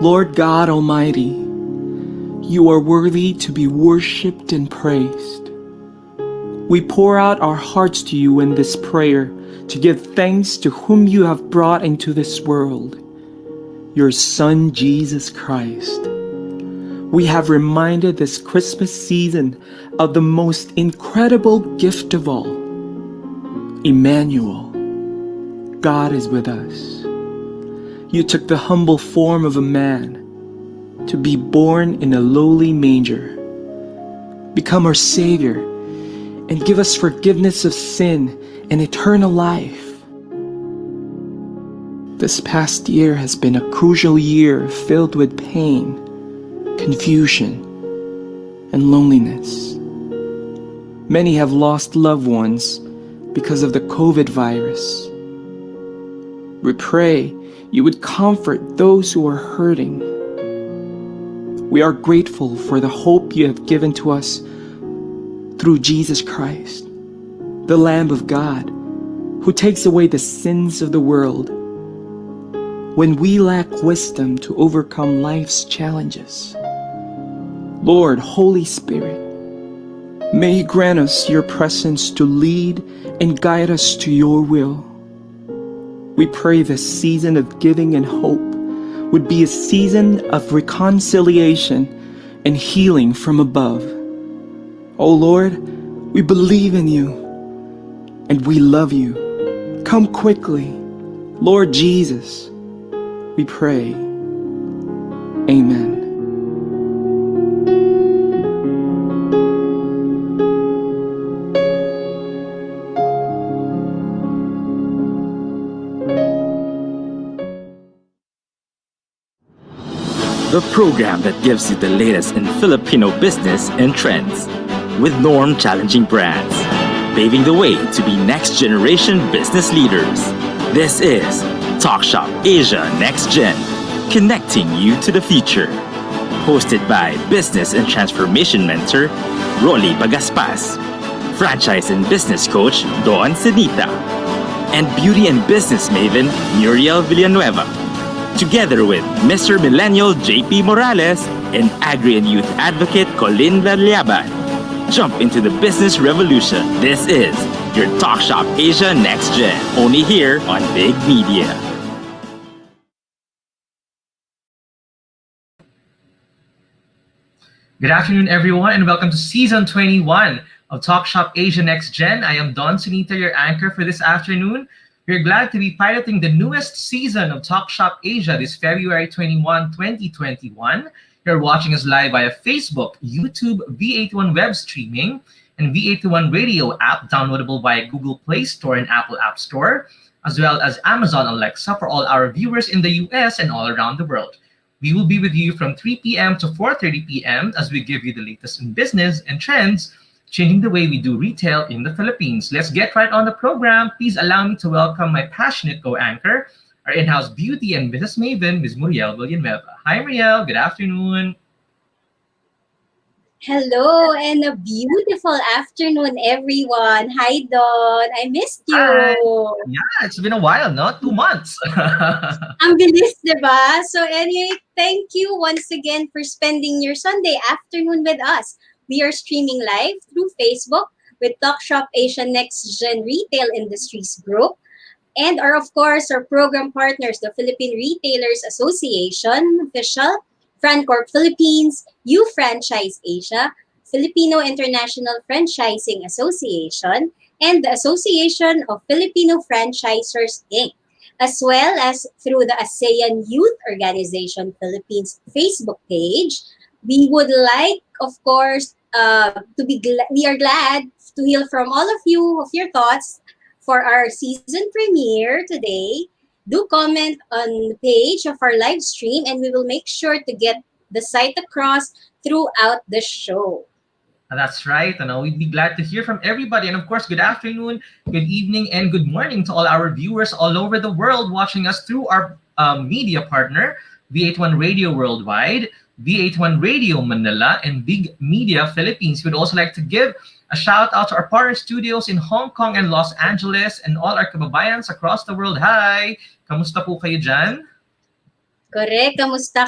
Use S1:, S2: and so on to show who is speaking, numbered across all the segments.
S1: Lord God Almighty, you are worthy to be worshipped and praised. We pour out our hearts to you in this prayer to give thanks to whom you have brought into this world, your Son, Jesus Christ. We have reminded this Christmas season of the most incredible gift of all, Emmanuel. God is with us. You took the humble form of a man to be born in a lowly manger, become our Savior, and give us forgiveness of sin and eternal life. This past year has been a crucial year filled with pain, confusion, and loneliness. Many have lost loved ones because of the COVID virus. We pray you would comfort those who are hurting. We are grateful for the hope you have given to us through Jesus Christ, the Lamb of God, who takes away the sins of the world. When we lack wisdom to overcome life's challenges, Lord, Holy Spirit, may you grant us your presence to lead and guide us to your will. We pray this season of giving and hope would be a season of reconciliation and healing from above. Oh Lord, we believe in you and we love you. Come quickly, Lord Jesus, we pray. Amen.
S2: The program that gives you the latest in Filipino business and trends, with norm-challenging brands, paving the way to be next-generation business leaders. This is Talk Shop Asia Next Gen, connecting you to the future. Hosted by Business and Transformation Mentor, Rolly Bagaspas, Franchise and Business Coach, Dawn Senita, and Beauty and Business Maven, Muriel Villanueva. Together with Mr. Millennial JP Morales and Agri and Youth Advocate Colin Verliaban. Jump into the business revolution. This is your Talk Shop Asia Next Gen, only here on Big Media.
S3: Good afternoon, everyone, and welcome to Season 21 of Talk Shop Asia Next Gen. I am Don Sunita, your anchor for this afternoon. We're glad to be piloting the newest season of Talk Shop Asia this February 21, 2021. You're watching us live via Facebook, YouTube, V81 web streaming, and V81 radio app downloadable via Google Play Store and Apple App Store, as well as Amazon Alexa for all our viewers in the US and all around the world. We will be with you from 3 p.m. to 4:30 p.m. as we give you the latest in business and trends, changing the way we do retail in the Philippines. Let's get right on the program. Please allow me to welcome my passionate co-anchor, our in-house beauty and business maven, Ms. Muriel Villanueva. Hi, Muriel. Good afternoon.
S4: Hello, and a beautiful afternoon, everyone. Hi, Don. I missed you.
S3: Hi. Yeah, it's been a while, no? 2 months.
S4: Ang bilis, diba? So anyway, thank you once again for spending your Sunday afternoon with us. We are streaming live through Facebook with Talk Shop Asia Next Gen Retail Industries Group, and are, of course, our program partners, the Philippine Retailers Association, Official, Francorp Philippines, U Franchise Asia, Filipino International Franchising Association, and the Association of Filipino Franchisers, Inc., as well as through the ASEAN Youth Organization Philippines Facebook page. We would like, of course, we are glad to hear from all of you of your thoughts for our season premiere today. Do comment on the page of our live stream, and we will make sure to get the site across throughout the show.
S3: That's right. We'd be glad to hear from everybody. And of course, good afternoon, good evening, and good morning to all our viewers all over the world watching us through our media partner, V81 Radio Worldwide, V81 Radio Manila, and Big Media Philippines. We'd also like to give a shout out to our partner studios in Hong Kong and Los Angeles and all our kababayans across the world. Hi! Kamusta po kayo dyan?
S4: Correct. Kamusta?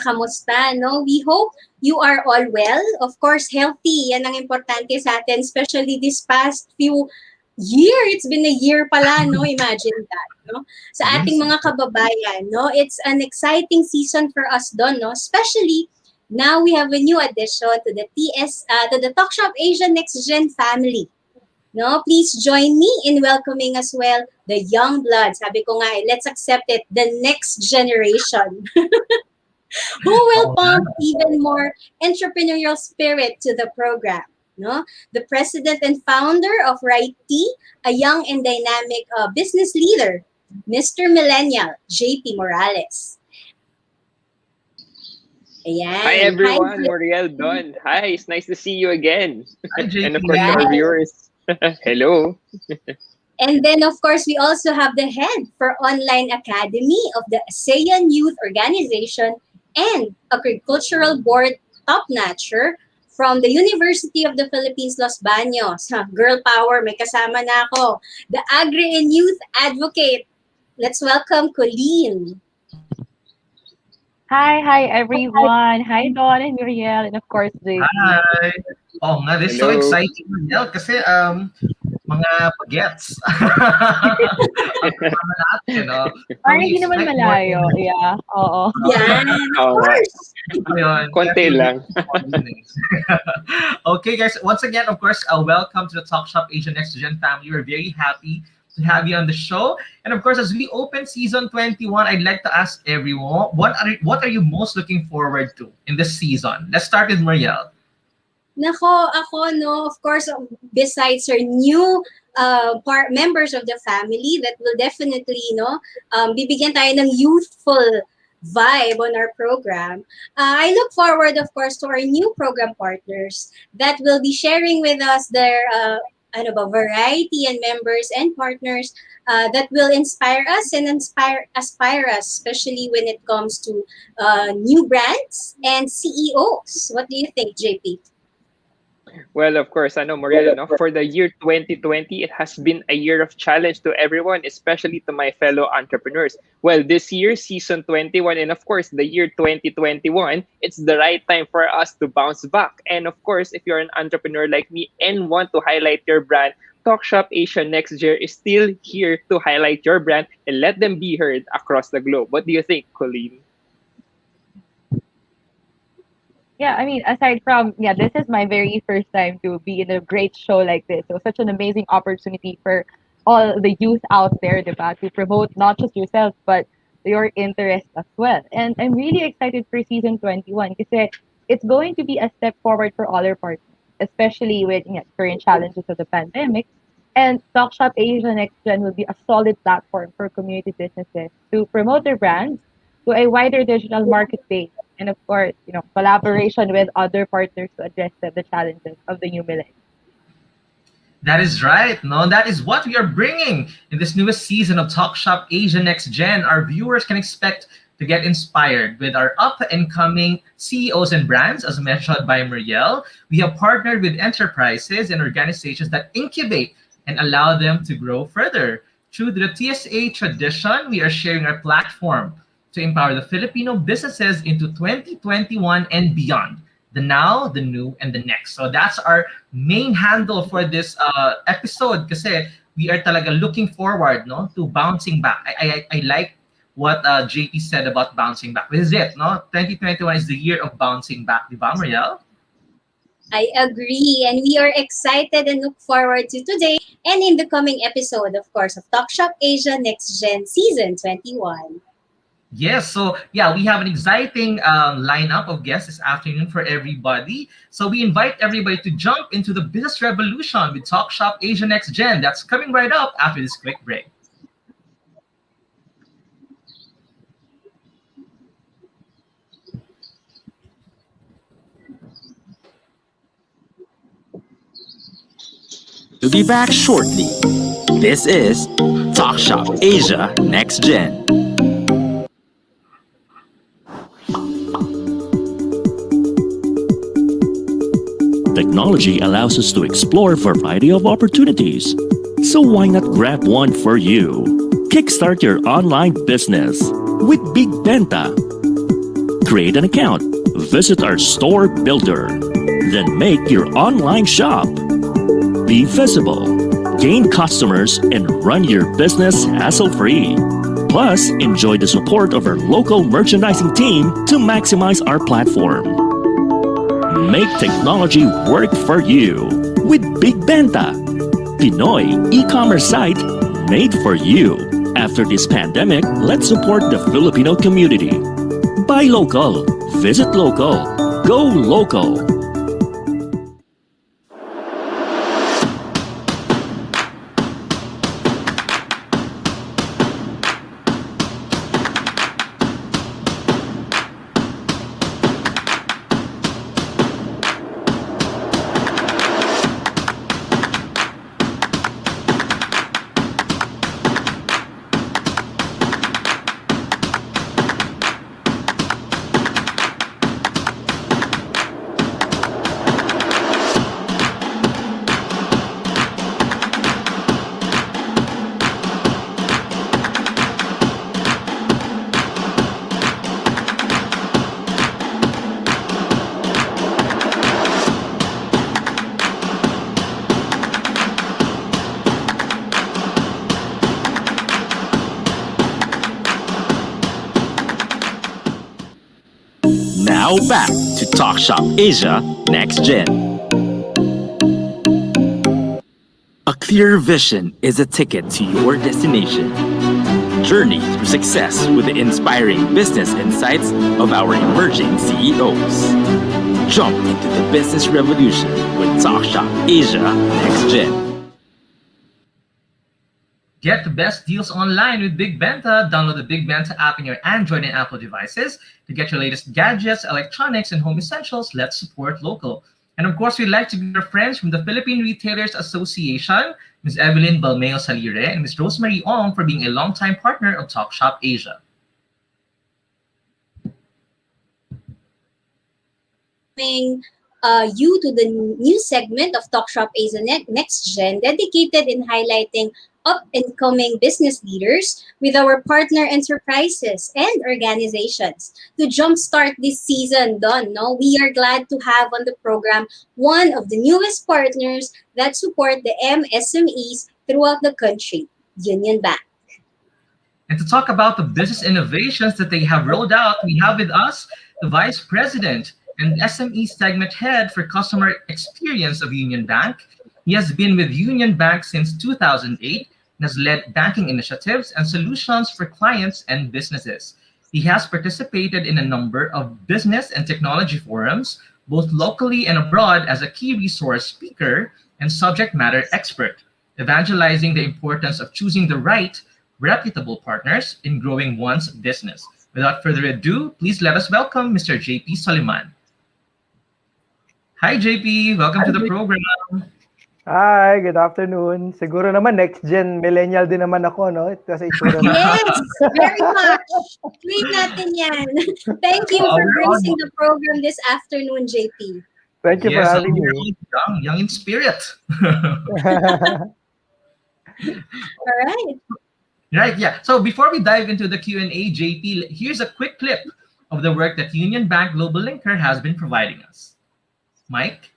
S4: No? We hope you are all well. Of course, healthy. Yan ang importante sa atin, especially this past few year. It's been a year pala, no? Imagine that, no? Sa ating
S3: Yes.
S4: mga kababayan, no? It's an exciting season for us doon, no? Especially now we have a new addition to the Talk Shop Asia Next Gen family. No, please join me in welcoming as well the young blood. Sabi ko nga, let's accept it, the next generation who will
S3: Oo nga.
S4: pump even more entrepreneurial spirit to the program. No, the president and founder of Right Tea, a young and dynamic business leader, Mr. Millennial JP Morales. Ayan.
S5: Hi everyone,
S4: Hi,
S5: Muriel, Don. Hi, it's nice to see you again.
S3: Hi,
S5: And of
S3: JP.
S5: course, to our
S4: Right.
S5: viewers, hello.
S4: And then, of course, we also have the head for Online Academy of the ASEAN Youth Organization and Agricultural Board top-notcher from the University of the Philippines, Los Baños. Girl power, may kasama na ako. The Agri and Youth Advocate. Let's welcome Colleen.
S6: Hi everyone. Hi Dawn and Muriel, and of course JP.
S3: Hi. Oh nga, this is so
S5: Hello.
S3: exciting, Miguel, kasi mga bagets. Ang kasama natin, no?
S6: Parang
S3: We
S6: hindi naman
S3: expect more
S6: malayo. Yeah, oo.
S4: Yan, of
S5: Oo nga.
S4: course.
S3: Ayun,
S5: Konti lang.
S3: Okay, guys. Once again, of course, welcome to the Talk Shop Asia Next Gen family. We're very happy to have you on the show. And of course, as we open season 21, I'd like to ask everyone, what are you most looking forward to in this season? Let's start with Marielle.
S4: Nako, ako, no, of course, besides our new members of the family that will definitely, bibigyan tayo ng youthful vibe on our program. I look forward, of course, to our new program partners that will be sharing with us their variety and members and partners that will inspire us and aspire us, especially when it comes to new brands and CEOs. What do you think, JP?
S5: Well, of course, Muriel, for the year 2020, it has been a year of challenge to everyone, especially to my fellow entrepreneurs. Well, this year, season 21, and of course, the year 2021, it's the right time for us to bounce back. And of course, if you're an entrepreneur like me and want to highlight your brand, Talk Shop Asia Next Year is still here to highlight your brand and let them be heard across the globe. What do you think, Colleen?
S6: Yeah, I mean, aside from, this is my very first time to be in a great show like this. So such an amazing opportunity for all the youth out there, diba, to promote not just yourself, but your interest as well. And I'm really excited for season 21 because it's going to be a step forward for all our partners, especially with current challenges of the pandemic. And Talk Shop Asia Next Gen will be a solid platform for community businesses to promote their brands to a wider digital marketplace. And of course, collaboration with other partners to address the challenges of the new millennium.
S3: That is right. No, that is what we are bringing in this newest season of Talk Shop Asia Next Gen. Our viewers can expect to get inspired with our up-and-coming CEOs and brands, as mentioned by Muriel. We have partnered with enterprises and organizations that incubate and allow them to grow further. Through the TSA tradition, we are sharing our platform to empower the Filipino businesses into 2021 and beyond. The now, the new, and the next. So that's our main handle for this episode kasi we are talaga looking forward to bouncing back. I like what JP said about bouncing back. This is it, no? 2021 is the year of bouncing back. Di ba, Marielle?
S4: I agree. And we are excited and look forward to today and in the coming episode, of course, of Talk Shop Asia Next Gen Season 21.
S3: Yes, so yeah, we have an exciting lineup of guests this afternoon for everybody. So we invite everybody to jump into the business revolution with Talk Shop Asia Next Gen. That's coming right up after this quick break.
S2: To be back shortly. This is Talk Shop Asia Next Gen.
S7: Technology allows us to explore a variety of opportunities. So why not grab one for you? Kickstart your online business with Big Benta. create an account, visit our store builder. Then make your online shop. Be visible, gain customers, and run your business hassle-free. Plus, enjoy the support of our local merchandising team to maximize our platform. Make technology work for you with Big Benta, Pinoy e-commerce site made for you. After this pandemic, let's support the Filipino community. Buy local, visit local, go local.
S2: Now back to Talk Shop Asia Next Gen. A clear vision is a ticket to your destination. Journey through success with the inspiring business insights of our emerging CEOs. Jump into the business revolution with Talk Shop Asia Next Gen.
S3: Get the best deals online with Big Benta. Download the Big Benta app in your Android and Apple devices to get your latest gadgets, electronics, and home essentials. Let's support local. And of course, we'd like to be your friends from the Philippine Retailers Association, Ms. Evelyn Balmeo Salire and Ms. Rosemary Ong for being a longtime partner of Talk Shop Asia.
S4: You to the new segment of Talk Shop Asia Next Gen, dedicated in highlighting up-and-coming business leaders with our partner enterprises and organizations. To jumpstart this season, Don, no, we are glad to have on the program one of the newest partners that support the MSMEs throughout the country, Union Bank.
S3: And to talk about the business innovations that they have rolled out, we have with us the Vice President and SME Segment Head for Customer Experience of Union Bank. He has been with Union Bank since 2008 and has led banking initiatives and solutions for clients and businesses. He has participated in a number of business and technology forums, both locally and abroad, as a key resource speaker and subject matter expert, evangelizing the importance of choosing the right, reputable partners in growing one's business. Without further ado, please let us welcome Mr. JP Soliman. Hi, JP. Welcome to the program.
S8: Hi, good afternoon. Siguro naman next gen millennial din naman ako, no? Kasi itsura na.
S4: Yes, very much. Tweet natin yan. Thank you for gracing the program this afternoon, JP.
S8: Thank you for having me.
S3: Young in spirit.
S4: All right.
S3: Right, yeah. So before we dive into the Q&A, JP, here's a quick clip of the work that Union Bank Global Linker has been providing us. Mike?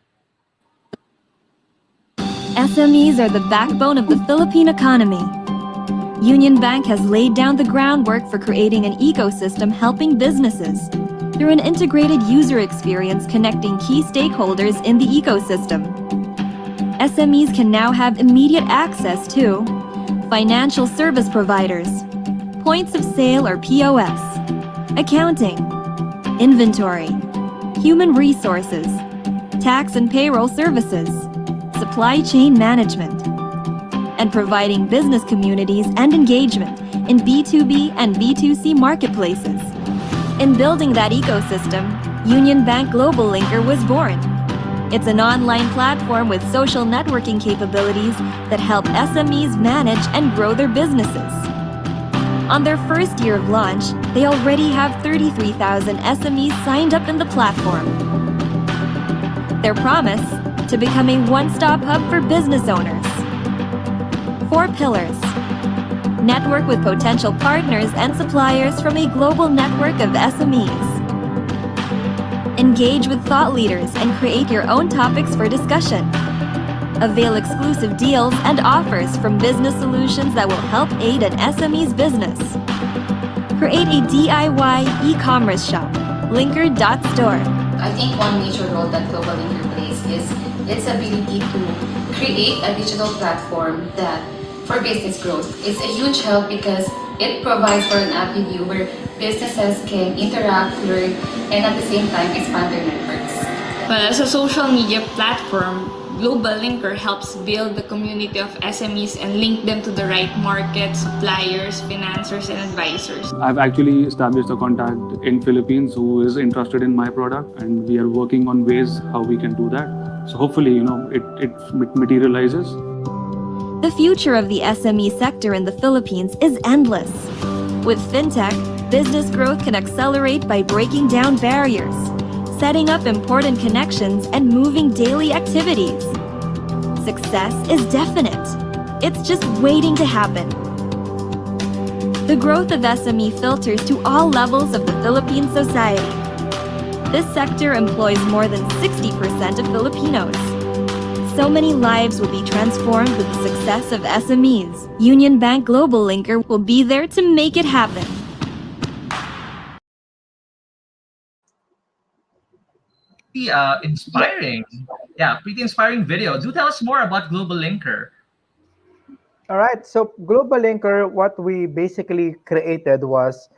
S9: SMEs are the backbone of the Philippine economy. Union Bank has laid down the groundwork for creating an ecosystem helping businesses through an integrated user experience connecting key stakeholders in the ecosystem. SMEs can now have immediate access to financial service providers, points of sale or POS, accounting, inventory, human resources, tax and payroll services, supply chain management, and providing business communities and engagement in B2B and B2C marketplaces. In building that ecosystem, Union Bank Global Linker was born. It's an online platform with social networking capabilities that help SMEs manage and grow their businesses. On their first year of launch, they already have 33,000 SMEs signed up in the platform. Their promise: to become a one-stop hub for business owners. 4 pillars. Network with potential partners and suppliers from a global network of SMEs. Engage with thought leaders and create your own topics for discussion. Avail exclusive deals and offers from business solutions that will help aid an SME's business. Create a DIY e-commerce shop. Linker.store.
S10: I think one major role that Global Linker plays is its ability to create a digital platform that for business growth. It's a huge help because it provides for an avenue where businesses can interact, learn, and at the same time expand their networks.
S11: Well, as a social media platform, Global Linker helps build the community of SMEs and link them to the right market, suppliers, financiers, and advisors.
S12: I've actually established a contact in Philippines who is interested in my product, and we are working on ways how we can do that. So hopefully, it materializes.
S9: The future of the SME sector in the Philippines is endless. With fintech, business growth can accelerate by breaking down barriers, setting up important connections, and moving daily activities. Success is definite. It's just waiting to happen. The growth of SME filters to all levels of the Philippine society. This sector employs more than 60% of Filipinos. So many lives will be transformed with the success of SMEs. Union Bank Global Linker will be there to make it happen.
S3: Inspiring. Yeah, pretty inspiring video. Do tell us more about Global Linker.
S8: All right. So Global Linker, what we basically created was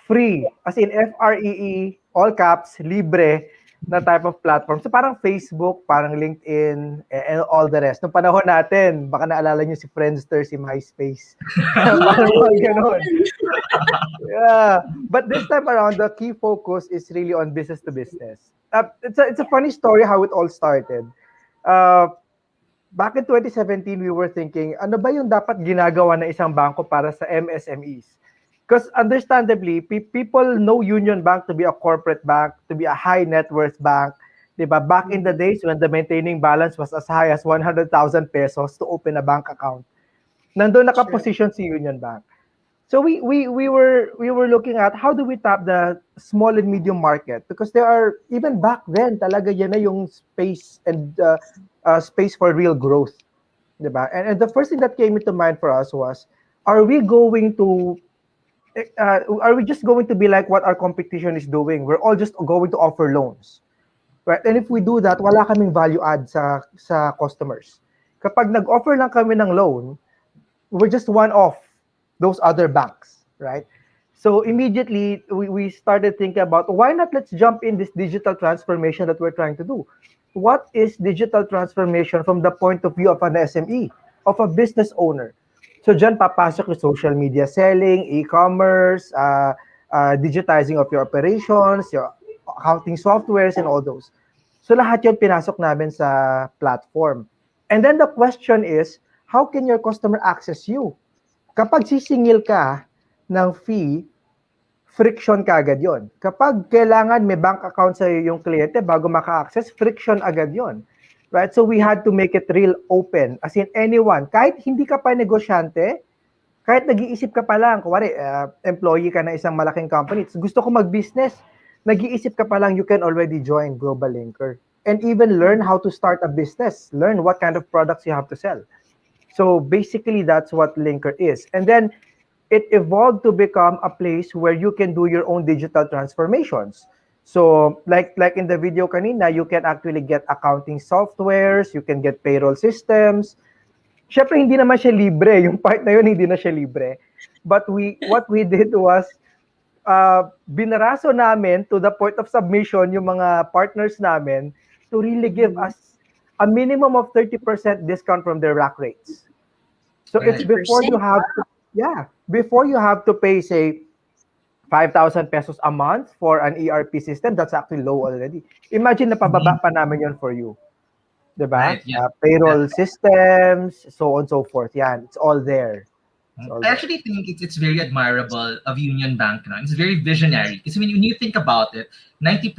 S8: free, as in FREE, all caps, libre na type of platform. So parang Facebook, parang LinkedIn, and all the rest. Nung panahon natin, baka naalala nyo si Friendster, si MySpace. Parang mga ganun. Yeah. But this time around, the key focus is really on business to business. It's a funny story how it all started. Back in 2017, we were thinking, ano ba yung dapat ginagawa na isang bangko para sa MSMEs? Because understandably, people know Union Bank to be a corporate bank, to be a high net worth bank. Diba? Back in the days when the maintaining balance was as high as 100,000 pesos to open a bank account, nandun nakaposition si Union Bank. So we were looking at how do we tap the small and medium market, because there are, even back then talaga yan na yung space and space for real growth, diba? And the first thing that came into mind for us was, are we just going to be like what our competition is doing? We're all just going to offer loans, right? And if we do that, wala kaming value add sa customers. Kapag nag-offer lang kami ng loan, we're just one of those other banks, right? So immediately we started thinking about, why not let's jump in this digital transformation that we're trying to do. What is digital transformation from the point of view of an SME, of a business owner? So dyan papasok yung social media selling, e-commerce, digitizing of your operations, your accounting softwares, and all those. So lahat yun pinasok namin sa platform. And then the question is, how can your customer access you? Kapag sisingil ka ng fee, friction ka agad yun. Kapag kailangan may bank account sa yung kliyente bago maka-access, friction agad yun. Right? So we had to make it real open. As in anyone, kahit hindi ka pa negosyante, kahit nag-iisip ka pa lang, kuwari, employee ka na isang malaking company, gusto ko mag-business, nag-iisip ka pa lang, you can already join Global Linker. And even learn how to start a business. Learn what kind of products you have to sell. So basically, that's what Linker is. And then it evolved to become a place where you can do your own digital transformations. So like in the video kanina, you can actually get accounting softwares, you can get payroll systems. Syempre, hindi naman siya libre. Yung part na yun, hindi na siya libre. But what we did was, binaraso namin to the point of submission yung mga partners namin to really give us a minimum of 30% discount from their rack rates. So it's before you have to pay, say, 5,000 pesos a month for an ERP system, that's actually low already. Imagine na pababa pa namin yun for you. Diba?
S3: Right, yeah.
S8: Payroll systems, so on and so forth. Yeah, it's all there.
S3: I actually think it's very admirable of Union Bank. No? It's very visionary. Because when you think about it, 90+%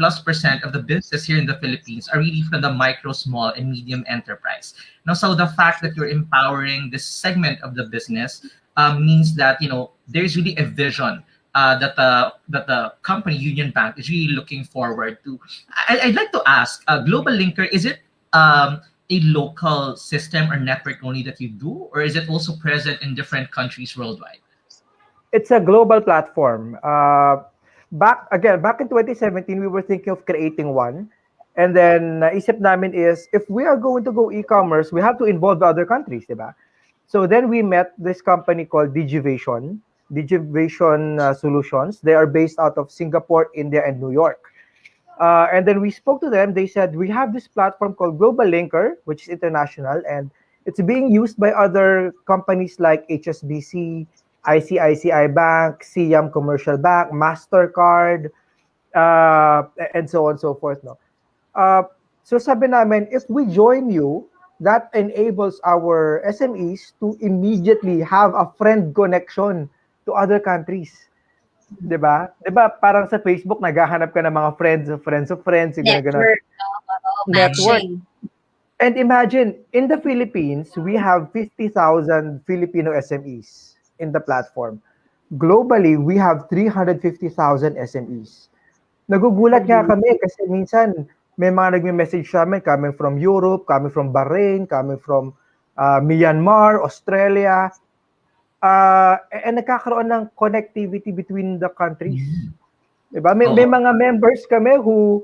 S3: of the business here in the Philippines are really from the micro, small, and medium enterprise. Now, so the fact that you're empowering this segment of the business means that there's really a vision that the company Union Bank is really looking forward to. I'd like to ask, Global Linker, is it a local system or network only that you do, or is it also present in different countries worldwide?
S8: It's a global platform. Back in 2017, we were thinking of creating one. And then naisip namin is, if we are going to go e-commerce, we have to involve the other countries, diba? So then we met this company called Digivation Solutions. They are based out of Singapore, India, and New York. And then we spoke to them. They said, we have this platform called Global Linker, which is international, and it's being used by other companies like HSBC, ICICI Bank, Siam Commercial Bank, MasterCard, and so on and so forth. No? So sabi namin, if we join you, that enables our SMEs to immediately have a friend connection to other countries. 'Di ba? 'Di ba parang sa Facebook naghahanap ka ng mga friends of friends of friends, yung gano'n.
S4: Network,
S8: Network.
S4: matching.
S8: And imagine, in the Philippines, we have 50,000 Filipino SMEs in the platform. Globally, we have 350,000 SMEs. Nagugulat nga kami kasi minsan may mga nagme-message sa amin coming from Europe, coming from Bahrain, coming from Myanmar, Australia. And nagkakaroon ng connectivity between the countries. Diba? May mga members kami who,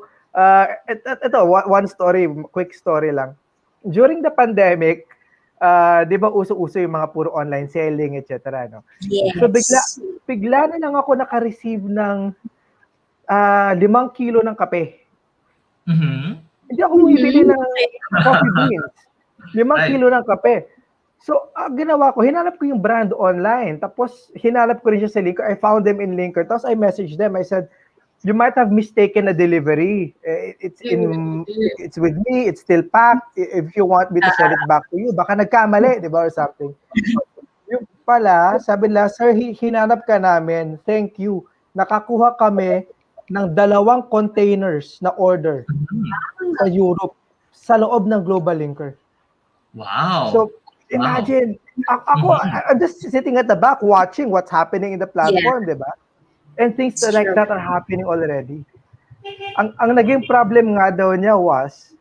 S8: ito, one story, quick story lang. During the pandemic, di ba uso-uso yung mga puro online selling, etc. No?
S4: Yes.
S8: So bigla na lang ako naka-receive ng 5 kilo ng kape. Hindi ako bumibili ng coffee beans. 5 kilo ng kape. So, ginawa ko, hinanap ko yung brand online. Tapos, hinanap ko rin siya sa Linker. I found them in Linker. Tapos, I messaged them. I said, you might have mistaken a delivery. It's with me. It's still packed. If you want me to send it back to you, baka nagkamali, di ba, or something. Yung pala, sabi nila, sir, hinanap ka namin. Thank you. Nakakuha kami ng 2 containers na order sa Europe sa loob ng Global Linker.
S3: Wow.
S8: So, imagine, I'm just sitting at the back watching what's happening in the platform, di ba? And things like that are happening already. Ang naging problem nga daw niya was,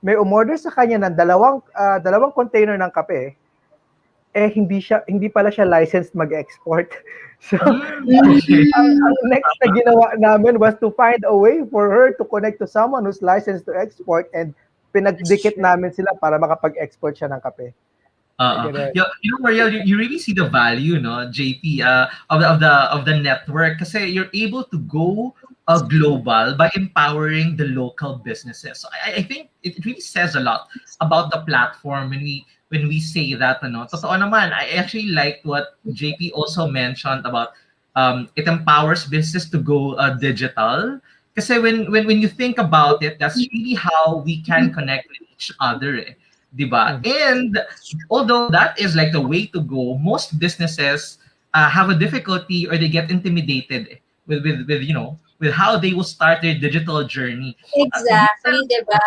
S8: may umorder sa kanya ng dalawang container ng kape, hindi pala siya licensed mag-export. So, ang next na ginawa namin was to find a way for her to connect to someone who's licensed to export, and pinagdikit namin sila para makapag-export siya ng kape.
S3: You know, Mariel, you really see the value, no, JP, of the network, kasi you're able to go global by empowering the local businesses. So I think it really says a lot about the platform when we say that, ano. Totoo naman, I actually liked what JP also mentioned about it empowers business to go digital. Kasi when you think about it, that's really how we can connect with each other, eh. Diba? And although that is like the way to go, most businesses have a difficulty, or they get intimidated with with how they will start their digital journey.
S4: Exactly, diba?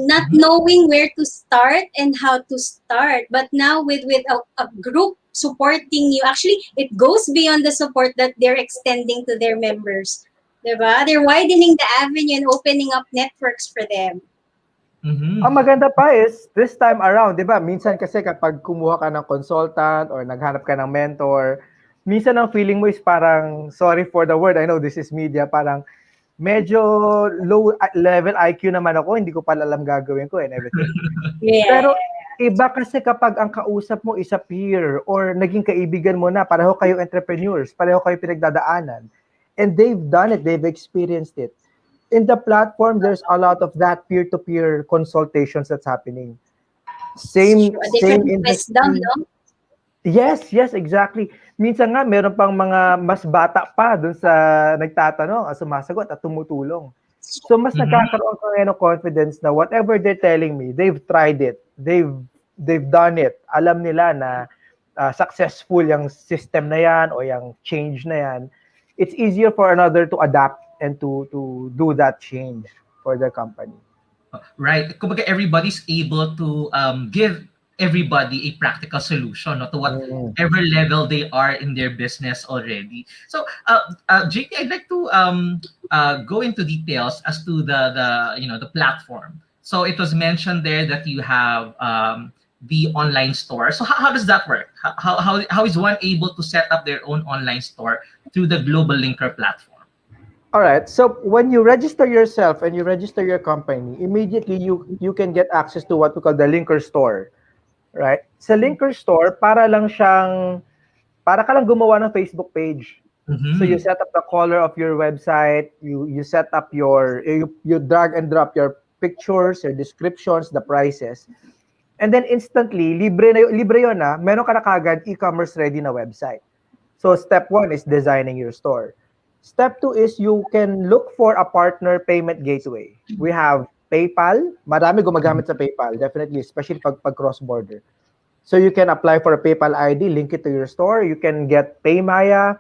S4: Not knowing where to start and how to start. But now with a group supporting you, actually, it goes beyond the support that they're extending to their members. Diba? They're widening the avenue and opening up networks for them.
S8: Ang maganda pa is, this time around, di ba, minsan kasi kapag kumuha ka ng consultant or naghanap ka ng mentor, minsan ang feeling mo is parang, sorry for the word, I know this is media, parang medyo low level IQ naman ako, hindi ko pala alam gagawin ko and everything. Pero iba kasi kapag ang kausap mo is a peer or naging kaibigan mo na, pareho kayong entrepreneurs, pareho kayo pinagdadaanan, and they've done it, they've experienced it. In the platform, there's a lot of that peer-to-peer consultations that's happening. Same industry.
S4: Wisdom, no?
S8: Yes, exactly. Minsan nga, meron pang mga mas bata pa dun sa nagtatanong, sumasagot at tumutulong. So, mas nagkakaroon ko ngayon ng confidence na whatever they're telling me, they've tried it. They've done it. Alam nila na successful yung system na yan o yung change na yan. It's easier for another to adapt and to do that change for the company.
S3: Right. Kumbaga, everybody's able to give everybody a practical solution, no, to whatever level they are in their business already. So, JP, I'd like to go into details as to the platform. So it was mentioned there that you have the online store. So how does that work? How is one able to set up their own online store through the Global Linker platform?
S8: All right. So when you register yourself and you register your company, immediately you can get access to what we call the Linker Store, right? Sa Linker Store, para ka lang gumawa ng Facebook page. So you set up the color of your website, you set up you drag and drop your pictures, your descriptions, the prices. And then instantly, libre yun na, meron ka na kagad e-commerce ready na website. So step 1 is designing your store. Step 2 is you can look for a partner payment gateway. We have PayPal. Marami gumagamit sa PayPal, definitely, especially pag cross-border. So you can apply for a PayPal ID, link it to your store. You can get Paymaya.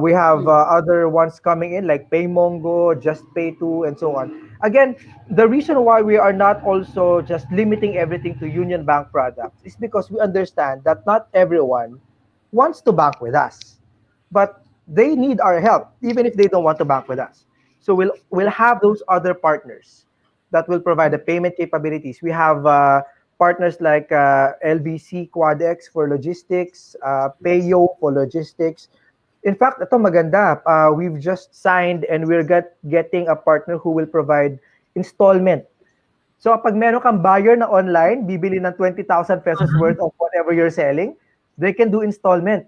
S8: We have other ones coming in like PayMongo, JustPay2, and so on. Again, the reason why we are not also just limiting everything to Union Bank products is because we understand that not everyone wants to bank with us. But they need our help, even if they don't want to bank with us. So we'll have those other partners that will provide the payment capabilities. We have partners like LBC Quadex for logistics, Payo for logistics. In fact, ito maganda. We've just signed and we're getting a partner who will provide installment. So pag meron kang buyer na online, bibili ng 20,000 pesos worth of whatever you're selling, they can do installment.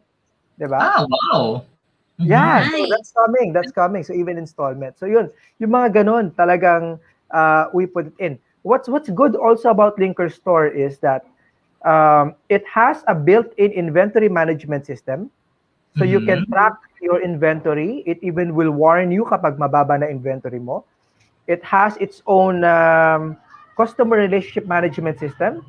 S8: Diba?
S3: Ah, wow.
S8: Yeah,
S4: Nice.
S8: so that's coming. So even installment. So yun, yung mga ganon talagang we put it in. What's good also about Linker Store is that it has a built-in inventory management system. So you can track your inventory. It even will warn you kapag mababa na inventory mo. It has its own customer relationship management system.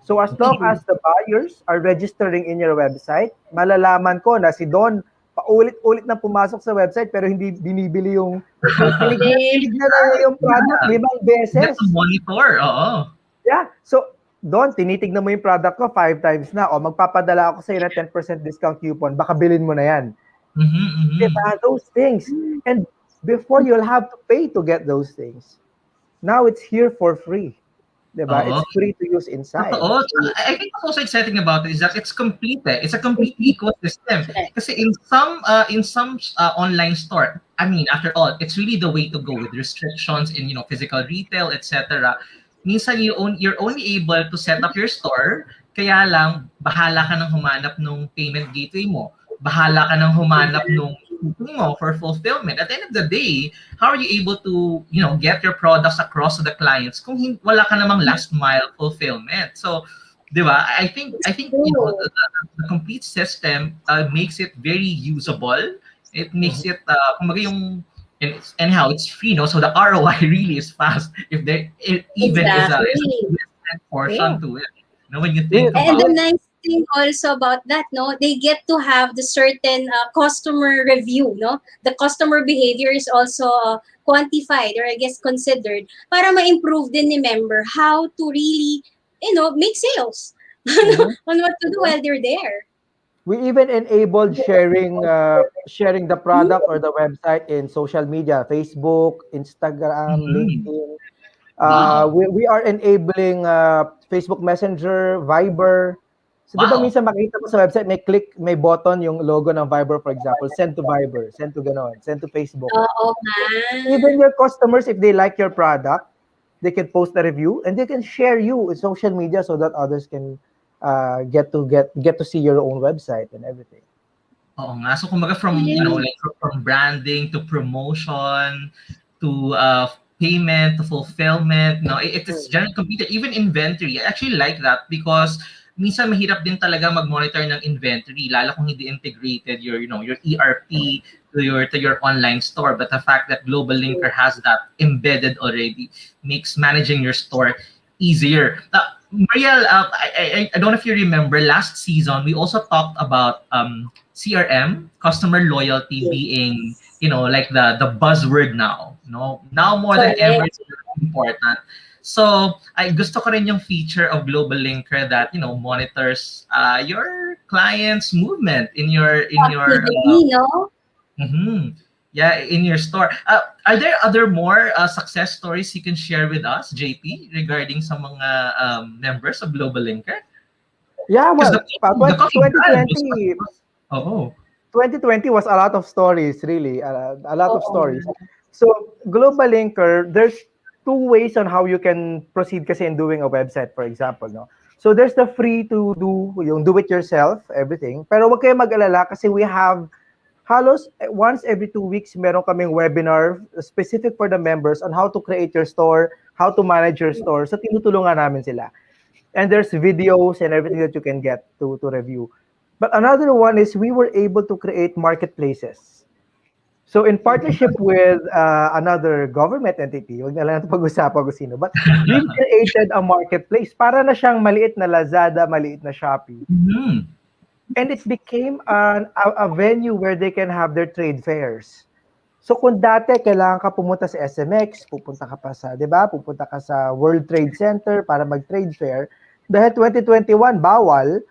S8: So as long as the buyers are registering in your website, malalaman ko na si Don paulit-ulit na pumasok sa website pero hindi binibili yung tinignan na yung product 5 beses.
S3: That's a monitor, oo.
S8: Yeah. So, Don, tinitignan mo yung product ko 5 times na. O, magpapadala ako sa'yo na 10% discount coupon. Baka bilhin mo na yan. Diba? Those things. And before, you'll have to pay to get those things. Now, it's here for free. Diba? It's free to use inside.
S3: I think what's also exciting about it is that it's complete. It's a complete ecosystem. Kasi in some online store, I mean, after all, it's really the way to go with restrictions in physical retail, etc. Minsan you're only able to set up your store, kaya lang bahala ka nang humanap ng payment gateway mo. Bahala ka nang humanap ng mo for fulfillment. At the end of the day, how are you able to, get your products across to the clients kung wala ka namang last mile fulfillment? So, di ba? I think the complete system makes it very usable. It makes it kumbaga yung anyhow it's free, no? So the ROI really is fast if there even is a investment portion to it. When you think about
S4: and the nice thing also about that, no, they get to have the certain customer review, no, the customer behavior is also quantified or I guess considered para ma-improve din ni member how to really make sales on what to do while they're there.
S8: We even enabled sharing the product or the website in social media, Facebook, Instagram, LinkedIn. We are enabling Facebook Messenger, Viber. So, di ba minsan makita mo sa website, may button yung logo ng Viber, for example, send to Viber, send to ganon, send to Facebook. Even your customers, if they like your product, they can post a review and they can share you in social media so that others can get to see your own website and everything.
S3: Oo nga. So, kumbaga from branding to promotion to payment to fulfillment, it is generally completed. Even inventory, I actually like that because minsan mahirap din talaga mag-monitor ng inventory, lalo kung hindi integrated your ERP to your online store. But the fact that Global Linker has that embedded already makes managing your store easier. Mariel, I don't know if you remember last season we also talked about CRM, customer loyalty being like the buzzword now. Now more than ever, important. So, ay gusto ko rin yung feature of Global Linker that, monitors your clients' movement in your
S4: Activity, no?
S3: mhm. Yeah, in your store. Are there other more success stories you can share with us, JP, regarding sa mga members of Global Linker?
S8: Yeah,
S3: Because
S8: well,
S3: the coffee brand was,
S8: 2020,
S3: oh,
S8: 2020 was a lot of stories, really, a lot of
S4: Oo.
S8: stories. So, Global Linker, there's two ways on how you can proceed kasi in doing a website, for example, no? So, there's the free to do, yung do it yourself, everything. Pero wag kayo mag-alala kasi we have halos once every 2 weeks, meron kaming webinar specific for the members on how to create your store, how to manage your store. So, tinutulungan namin sila. And there's videos and everything that you can get to review. But another one is we were able to create marketplaces. So in partnership with another government entity, wag na lang natin pag-usapan kung sino, but we've created a marketplace. Para na siyang maliit na Lazada, maliit na Shopee.
S3: mhm.
S8: And it became a venue where they can have their trade fairs. So kung dati kailangan ka pumunta sa SMX, pupunta ka pa sa, 'di ba? Pupunta ka sa World Trade Center para mag-trade fair. Dahil 2021 bawal,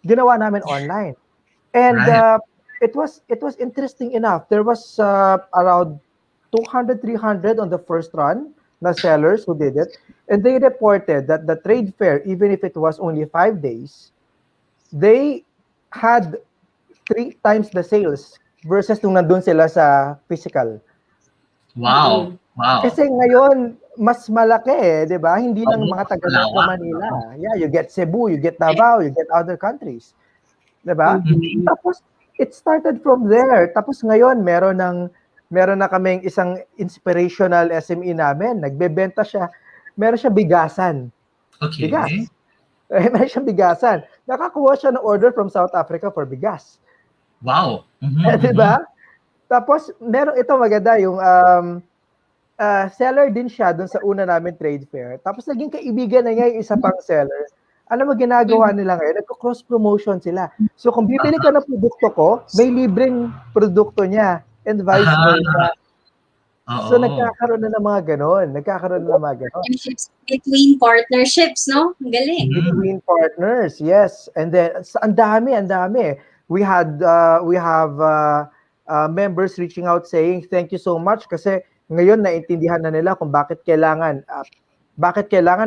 S8: ginawa namin online. And
S3: Right.
S8: it was interesting enough. There was around 200, 300 on the first run na sellers who did it. And they reported that the trade fair, even if it was only 5 days, they had 3 times the sales versus nung nandun sila sa physical.
S3: Wow. Wow.
S8: Kasi ngayon, mas malaki eh, di ba? Hindi lang
S3: Oo,
S8: mga taga Metro
S3: malawak.
S8: Manila. Yeah, you get Cebu, you get Davao, you get other countries. Di ba?
S3: Mhm.
S8: Tapos, it started from there. Tapos ngayon, meron na kaming isang inspirational SME namin. Nagbebenta siya. Meron siya bigasan.
S3: Okay.
S8: Bigas. Meron siyang bigasan. Nakakuha siya ng order from South Africa for bigas.
S3: Wow. Mhm,
S8: Di ba? Tapos, meron ito maganda yung seller din siya doon sa una namin trade fair. Tapos naging kaibigan na niya yung isa pang seller. Ano mo ginagawa nila ngayon? Nagko-cross promotion sila. So kung bibili ka ng produkto ko, may libreng produkto niya and vice versa. So
S3: Oo.
S8: nagkakaroon na ng mga ganon. Nagkakaroon na ng mga ganon.
S4: Partnerships between partnerships, no? Ang galing.
S3: Mhm.
S8: Between partners, yes. And then, ang dami, ang dami. We have members reaching out saying, thank you so much kasi ngayon naintindihan na nila kung bakit kailangan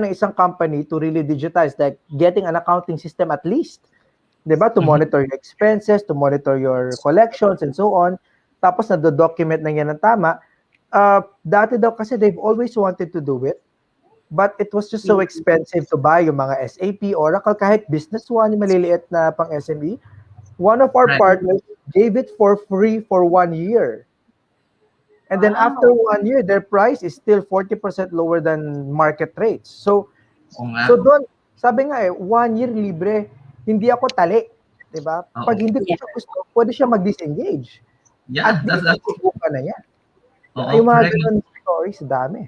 S8: ng isang company to really digitize, like getting an accounting system at least, 'di ba, to monitor your expenses, to monitor your collections and so on. Tapos na-document na yan ng tama. Dati daw kasi they've always wanted to do it, but it was just so expensive to buy yung mga SAP, Oracle, kahit business one, yung maliliit na pang SME. One of our
S3: Right.
S8: partners gave it for free for 1 year. And then after 1 year, their price is still 40% lower than market rates. So
S3: Oo nga.
S8: doon, sabi nga 1 year libre, hindi ako tali, 'di ba?
S3: Oo.
S8: Pag hindi ko siya gusto, pwede siya mag-disengage.
S3: Yeah,
S8: At
S3: that's
S8: least subukan na niya.
S3: Oo,
S8: Yung mga
S3: correct.
S8: ganun stories, dami.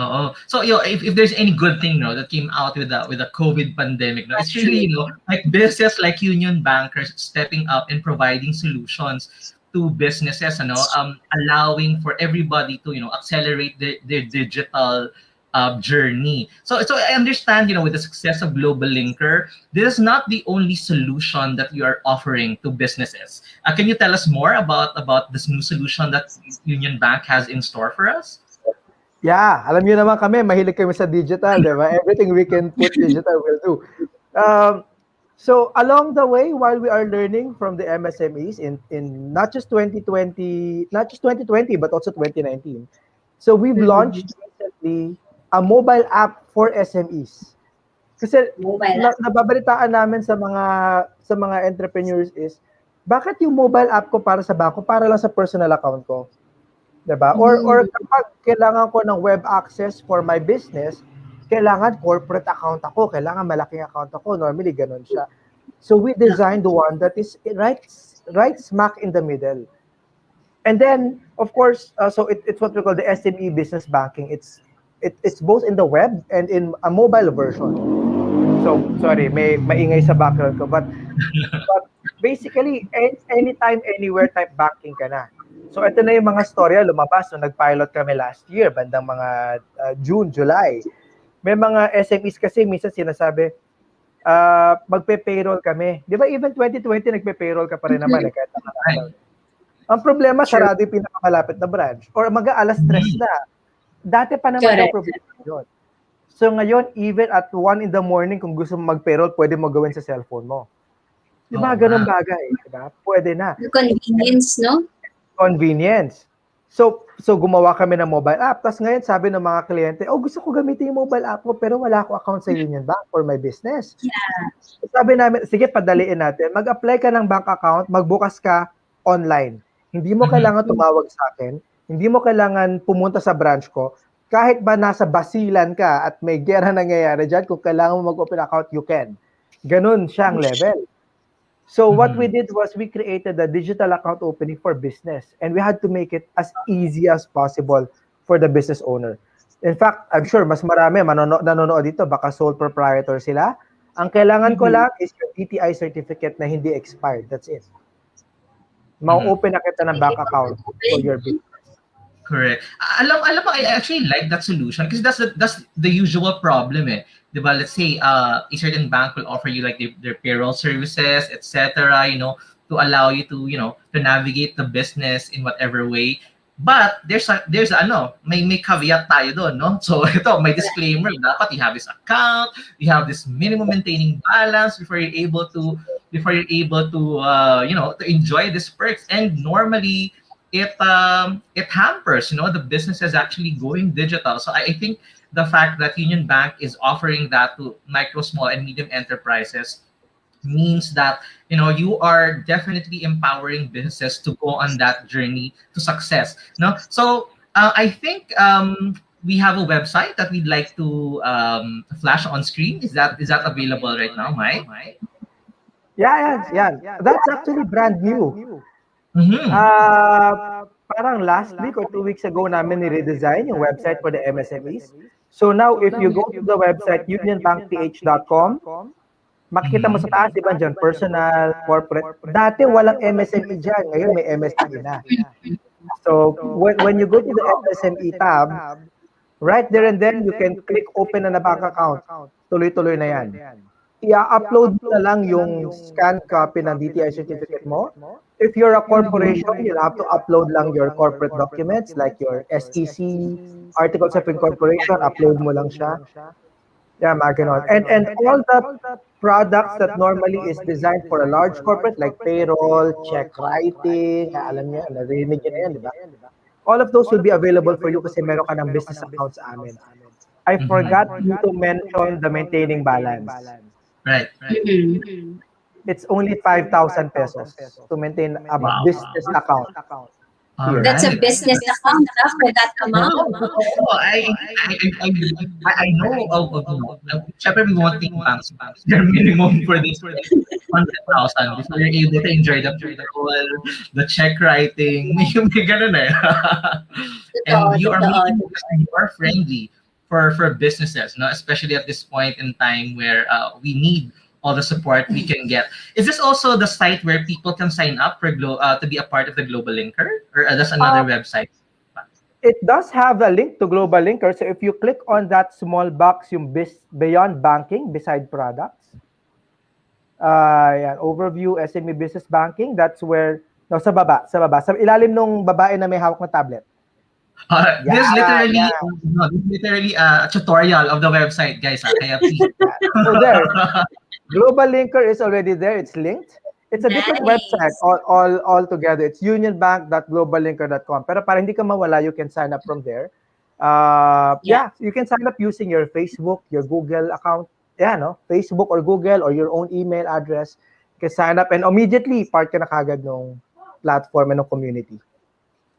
S3: Oo. So, if there's any good thing, that came out with the COVID pandemic, it's really, like business like Union Bankers stepping up and providing solutions to businesses, allowing for everybody to, accelerate their digital journey. So I understand, with the success of Global Linker, this is not the only solution that you are offering to businesses. Can you tell us more about this new solution that Union Bank has in store for us?
S8: Yeah, alam niyo naman kami, mahilig kami sa digital, di ba? Everything we can put digital, we'll do. So along the way, while we are learning from the MSMEs in not just 2020, but also 2019. So we've launched recently a mobile app for SMEs. Kasi nababalitaan namin sa mga entrepreneurs is, bakit yung mobile app ko para sa bangko, para lang sa personal account ko? Diba? Or kapag kailangan ko ng web access for my business, kailangan corporate account ako, kailangan malaking account ako. Normally, ganun siya. So we designed the one that is right smack in the middle. And then, of course, so it's what we call the SME business banking. It's both in the web and in a mobile version. So, sorry, may maingay sa background ko. But basically, anytime, anywhere type banking ka na. So ito na yung mga storya lumabas nung nag-pilot kami last year, bandang mga June, July. May mga SMEs kasi minsan sinasabi, magpe-payroll kami. Di ba even 2020 nagpe-payroll ka pa rin naman kahit naka-lockdown. Ang problema, sarado yung pinakamalapit na branch or mag-aalas 3 na. Dati pa naman daw problema yun. So ngayon, even at 1 in the morning, kung gusto mo mag-payroll, pwede mo gawin sa cellphone mo. Di ba ganun bagay? Diba? Pwede na.
S4: Convenience, no?
S8: Convenience. So gumawa kami ng mobile app. Tapos ngayon, sabi ng mga kliyente, gusto ko gamitin yung mobile app ko, pero wala ako account sa Union Bank for my business.
S4: Yeah.
S8: Sabi namin, sige, padaliin natin. Mag-apply ka ng bank account, magbukas ka online. Hindi mo kailangan tumawag sa akin. Hindi mo kailangan pumunta sa branch ko. Kahit ba nasa Basilan ka at may gera nangyayari dyan, kung kailangan mo mag-open account, you can. Ganun siyang level. So what we did was we created a digital account opening for business. And we had to make it as easy as possible for the business owner. In fact, I'm sure mas marami nanonood dito, baka sole proprietor sila. Ang kailangan ko lang is your DTI certificate na hindi expired. That's it. Ma-open na kita ng bank account for your business.
S3: Correct. Alam mo, I actually like that solution because that's the usual problem eh. Diba? Let's say a certain bank will offer you like their payroll services, etc. To allow you to to navigate the business in whatever way. But there's may caveat tayo doon, no? So ito, may disclaimer, dapat you have this account, you have this minimum maintaining balance before you're able to to enjoy these perks. And normally it hampers the businesses actually going digital. So I think the fact that Union Bank is offering that to micro, small, and medium enterprises means that you are definitely empowering businesses to go on that journey to success. No, so I think we have a website that we'd like to flash on screen. Is that available right now, Mike?
S8: Yeah. That's actually brand new. Parang last week or 2 weeks ago namin ni-redesign yung website for the MSMEs. So now, if you go to the website unionbankph.com, makikita mo sa taas, diba dyan, personal, corporate. Dati walang MSME dyan, ngayon may MSME na. So when you go to the MSME tab, right there and then, you can click open na bank account. Tuloy-tuloy na yan. I-upload na lang yung scanned copy ng DTI certificate mo. If you're a corporation, you'll have to upload lang your corporate documents like your SEC, articles of incorporation, upload mo lang siya. Yeah, mga ganon. And all the products that normally is designed for a large corporate like payroll, check writing, alam niyo, narinig niyo na yan, di ba? All of those will be available for you kasi meron ka ng business account sa amin. I forgot to mention the maintaining balance.
S3: Right.
S8: It's only 5,000 pesos to maintain a business account.
S4: That's a business account for that amount.
S3: I know of syempre we won't think banks. Their minimum for this 100,000 before you're able to enjoy the check writing. May ganun eh. And you are friendly for businesses, no? Especially at this point in time where we need all the support we can get. Is this also the site where people can sign up for to be a part of the Global Linker, or that's another website?
S8: It does have a link to Global Linker. So if you click on that small box, yung beyond banking, beside products, overview SME business banking. That's where sa baba, sa ilalim nung babae na may hawak na tablet.
S3: This is literally a tutorial of the website, guys. Kaya please.
S8: So there. Global Linker is already there. It's linked. It's a different website all together. It's unionbank.globallinker.com. Pero para hindi ka mawala, you can sign up from there. You can sign up using your Facebook, your Google account. Facebook or Google or your own email address. You can sign up and immediately part ka na kagad ng platform and ng community.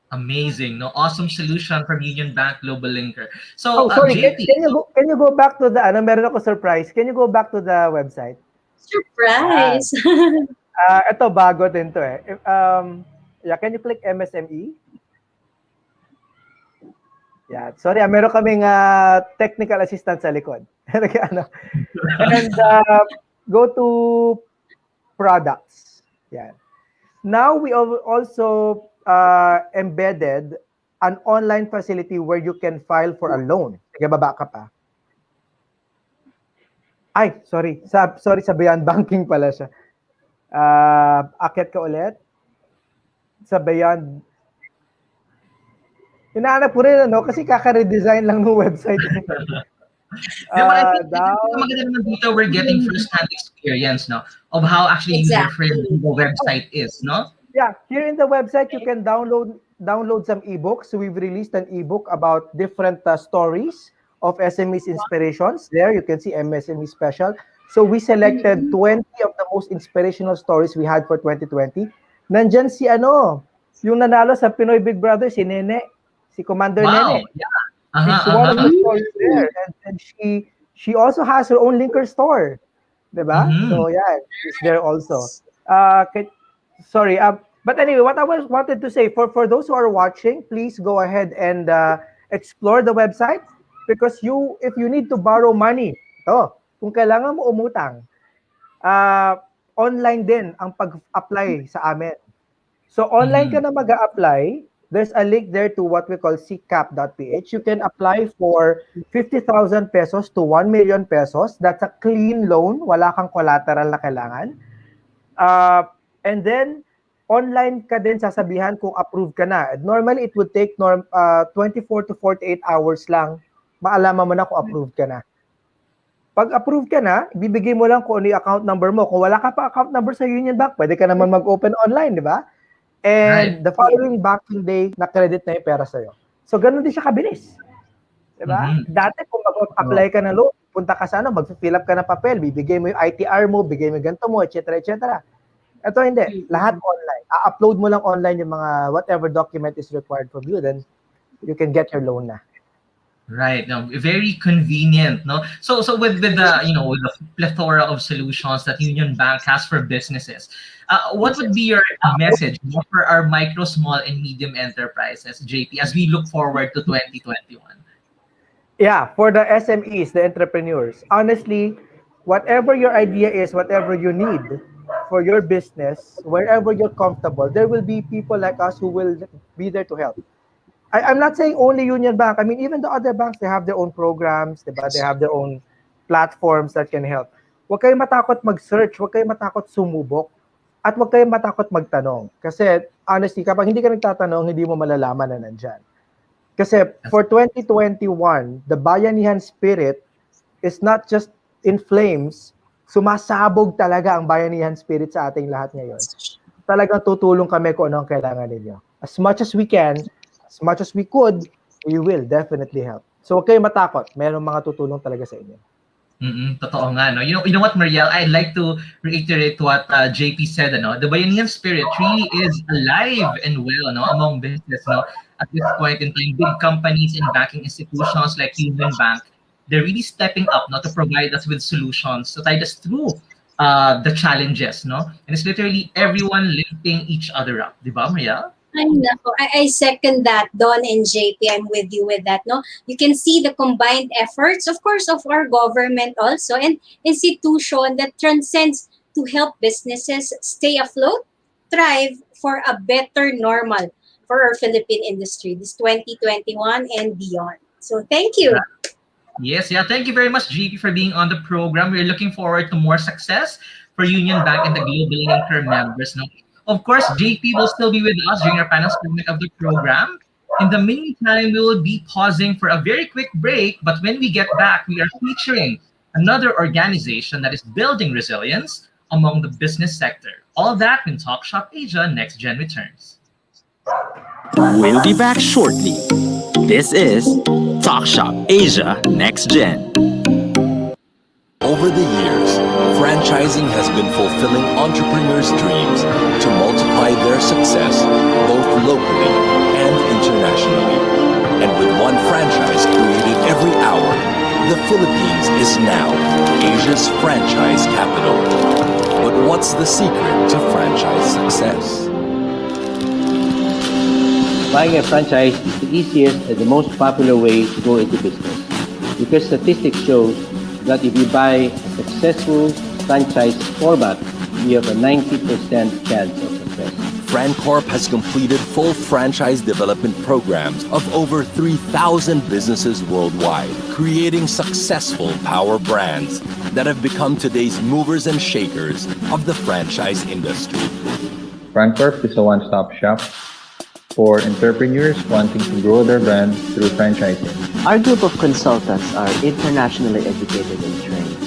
S3: Amazing, no? Awesome solution from Union Bank Global Linker. So,
S8: sorry,
S3: JT,
S8: can you go back to the meron ako surprise. Can you go back to the website?
S4: Surprise.
S8: Ito bago din to eh. Can you click MSME? Yeah, sorry, meron kaming technical assistant sa likod. And go to products. Yeah. Now we also embedded an online facility where you can file for a loan. Sige, baba ka pa. Ay, sorry. Sorry, sa Beyond Banking pala siya. Akyat ka ulit. Sa Beyond. Hinahanap ko rin, ano, kasi kaka-redesign lang ng website.
S3: Maganda naman dito, we're getting first-hand experience, no, of how actually user-friendly the website is, no?
S8: Yeah, here in the website, you can download some ebooks. So we've released an ebook about different stories of SMEs inspirations. There, you can see MSME Special. So we selected 20 of the most inspirational stories we had for 2020. Nandyan si yung nanalo sa Pinoy Big Brother, si Nene, si Commander Nene.
S3: Yeah.
S8: She's one of the stories there. And she also has her own linker store. Diba? So yeah, she's there also. Sorry, but anyway, what I wanted to say, for those who are watching, please go ahead and explore the website, because if you need to borrow money, kung kailangan mo umutang, online din ang pag-apply sa amin. So online ka na mag-a-apply. There's a link there to what we call ccap.ph. You can apply for 50,000 pesos to 1 million pesos. That's a clean loan. Wala kang collateral na kailangan. And then, online ka din sasabihan kung approved ka na. Normally, it would take 24 to 48 hours lang. Maalaman mo na kung approved ka na. Pag approved ka na, ibibigay mo lang kung ano yung account number mo. Kung wala ka pa account number sa Union Bank, pwede ka naman mag-open online, di ba? And the following banking day, na-credit na yung pera sa'yo. So, ganun din siya kabilis. Di ba? Dati, kung mag-apply ka na loan, punta ka sa mag-fill up ka ng papel, bibigay mo yung ITR mo, bigay mo yung ganito mo, etc. etc. Ito hindi. Lahat online. Upload mo lang online yung mga whatever document is required from you, then you can get your loan na.
S3: Right. No, very convenient, no? So with the with the plethora of solutions that Union Bank has for businesses, what would be your message for our micro, small, and medium enterprises, JP, as we look forward to 2021?
S8: Yeah, for the SMEs, the entrepreneurs, honestly, whatever your idea is, whatever you need for your business, wherever you're comfortable, there will be people like us who will be there to help. I'm not saying only Union Bank. I mean, even the other banks, they have their own programs, diba? They have their own platforms that can help. Huwag kayong matakot mag-search, huwag kayong matakot sumubok, at huwag kayong matakot magtanong. Kasi, honestly, kapag hindi ka nagtatanong, hindi mo malalaman na nandyan. Kasi for 2021, the bayanihan spirit is not just in flames, sumasabog talaga ang bayanihan spirit sa ating lahat ngayon. Talagang tutulong kami kung ano ang kailangan ninyo. As much as we can, as much as we could, we will definitely help. So huwag kayong matakot. Mayroong mga tutulong talaga sa inyo.
S3: Totoo nga, no? You know what, Mariel? I'd like to reiterate what JP said, no? The Bayanihan spirit really is alive and well, no, among business, no? At this point in time, big companies and banking institutions like Union Bank, they're really stepping up, no, to provide us with solutions to tide us through the challenges, no? And it's literally everyone lifting each other up, di ba, Mariel?
S4: I second that, Don and JP. I'm with you with that. No, you can see the combined efforts, of course, of our government also, and institution that transcends to help businesses stay afloat, thrive for a better normal for our Philippine industry, this 2021 and beyond. So thank you.
S3: Yes, yeah. Thank you very much, JP, for being on the program. We're looking forward to more success for Union Bank and the Global Linker members. No? Of course, JP will still be with us during our panel segment of the program. In the meantime, we will be pausing for a very quick break. But when we get back, we are featuring another organization that is building resilience among the business sector. All that when Talk Shop Asia Next Gen returns.
S2: We'll be back shortly. This is Talk Shop Asia Next Gen.
S13: Over the years, franchising has been fulfilling entrepreneurs' dreams to multiply their success both locally and internationally. And with one franchise created every hour, the Philippines is now Asia's franchise capital. But what's the secret to franchise success?
S14: Buying a franchise is the easiest and the most popular way to go into business, because statistics shows that if you buy a successful franchise format, you have a 90% chance of success.
S13: FranCorp has completed full franchise development programs of over 3,000 businesses worldwide, creating successful power brands that have become today's movers and shakers of the franchise industry.
S15: FranCorp is a one-stop shop for entrepreneurs wanting to grow their brand through franchising.
S16: Our group of consultants are internationally educated and trained,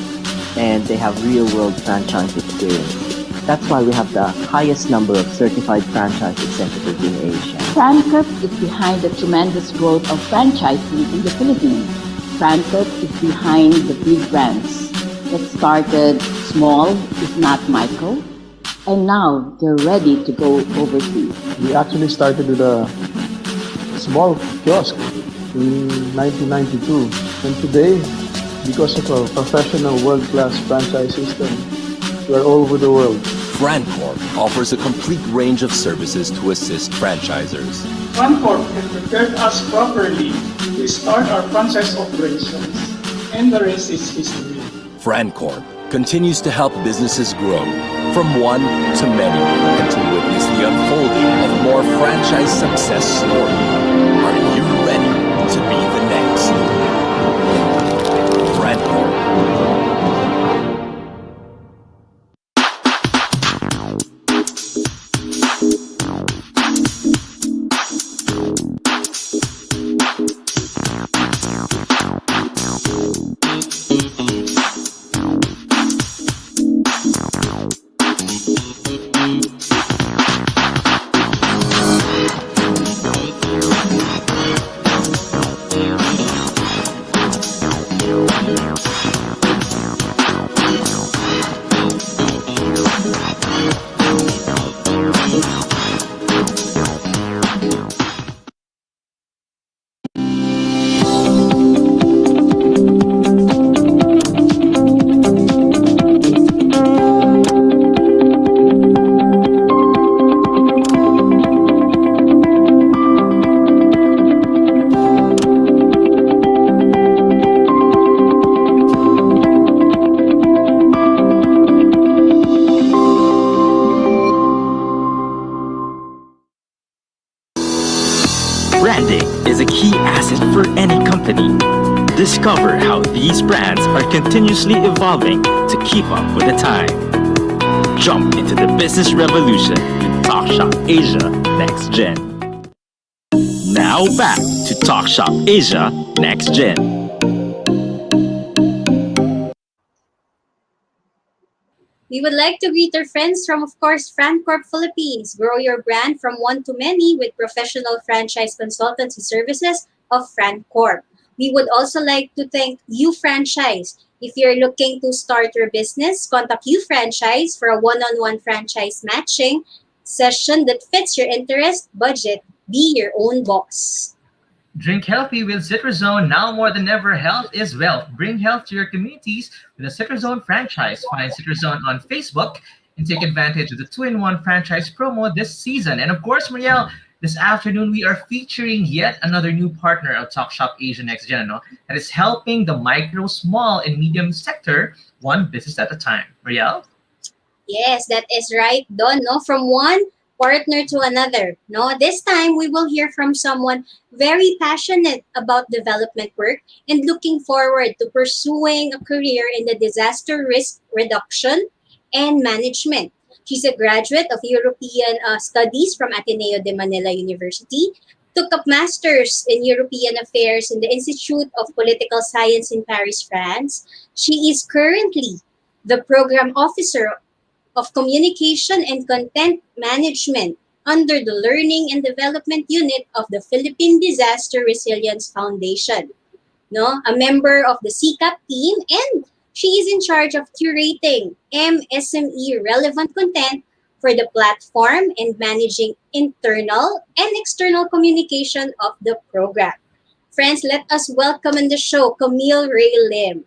S16: and they have real-world franchise experience. That's why we have the highest number of certified franchise executives in Asia.
S17: FranCorp is behind the tremendous growth of franchising in the Philippines. FranCorp is behind the big brands that started small, if not micro, and now they're ready to go overseas.
S18: We actually started with a small kiosk in 1992, and today, because of a professional world-class franchise system, we're all over the world.
S13: FranCorp offers a complete range of services to assist franchisers.
S19: FranCorp has prepared us properly to start our franchise operations, and the rest is history.
S13: FranCorp continues to help businesses grow from one to many and to witness the unfolding of more franchise success stories. Are you ready to be the next? FranCorp.
S2: Branding is a key asset for any company. Discover how these brands are continuously evolving to keep up with the time. Jump into the business revolution with Talk.SHOP Asia Next Gen. Now back to Talk.SHOP Asia Next Gen.
S4: We would like to greet our friends from, of course, FranCorp Philippines. Grow your brand from one to many with professional franchise consultancy services of FranCorp. We would also like to thank You Franchise. If you're looking to start your business, contact You Franchise for a one-on-one franchise matching session that fits your interest, budget. Be your own boss.
S3: Drink healthy with Citrazone. Now more than ever, health is wealth. Bring health to your communities with a Citrazone franchise. Find Citrazone on Facebook and take advantage of the 2-in-1 franchise promo this season. And of course, Marielle, this afternoon we are featuring yet another new partner of Talk.SHOP Asia Next Gen, no? That is helping the micro, small, and medium sector one business at a time. Marielle?
S4: Yes, that is right, Don. No, from one partner to another. No, this time we will hear from someone very passionate about development work and looking forward to pursuing a career in the disaster risk reduction and management. She's a graduate of European Studies from Ateneo de Manila University, took up Masters in European Affairs in the Institute of Political Science in Paris, France. She is currently the Program Officer of Communication and Content Management under the Learning and Development Unit of the Philippine Disaster Resilience Foundation. No, a member of the CCAP team, and she is in charge of curating MSME relevant content for the platform and managing internal and external communication of the program. Friends, let us welcome on the show Camille Ray Lim.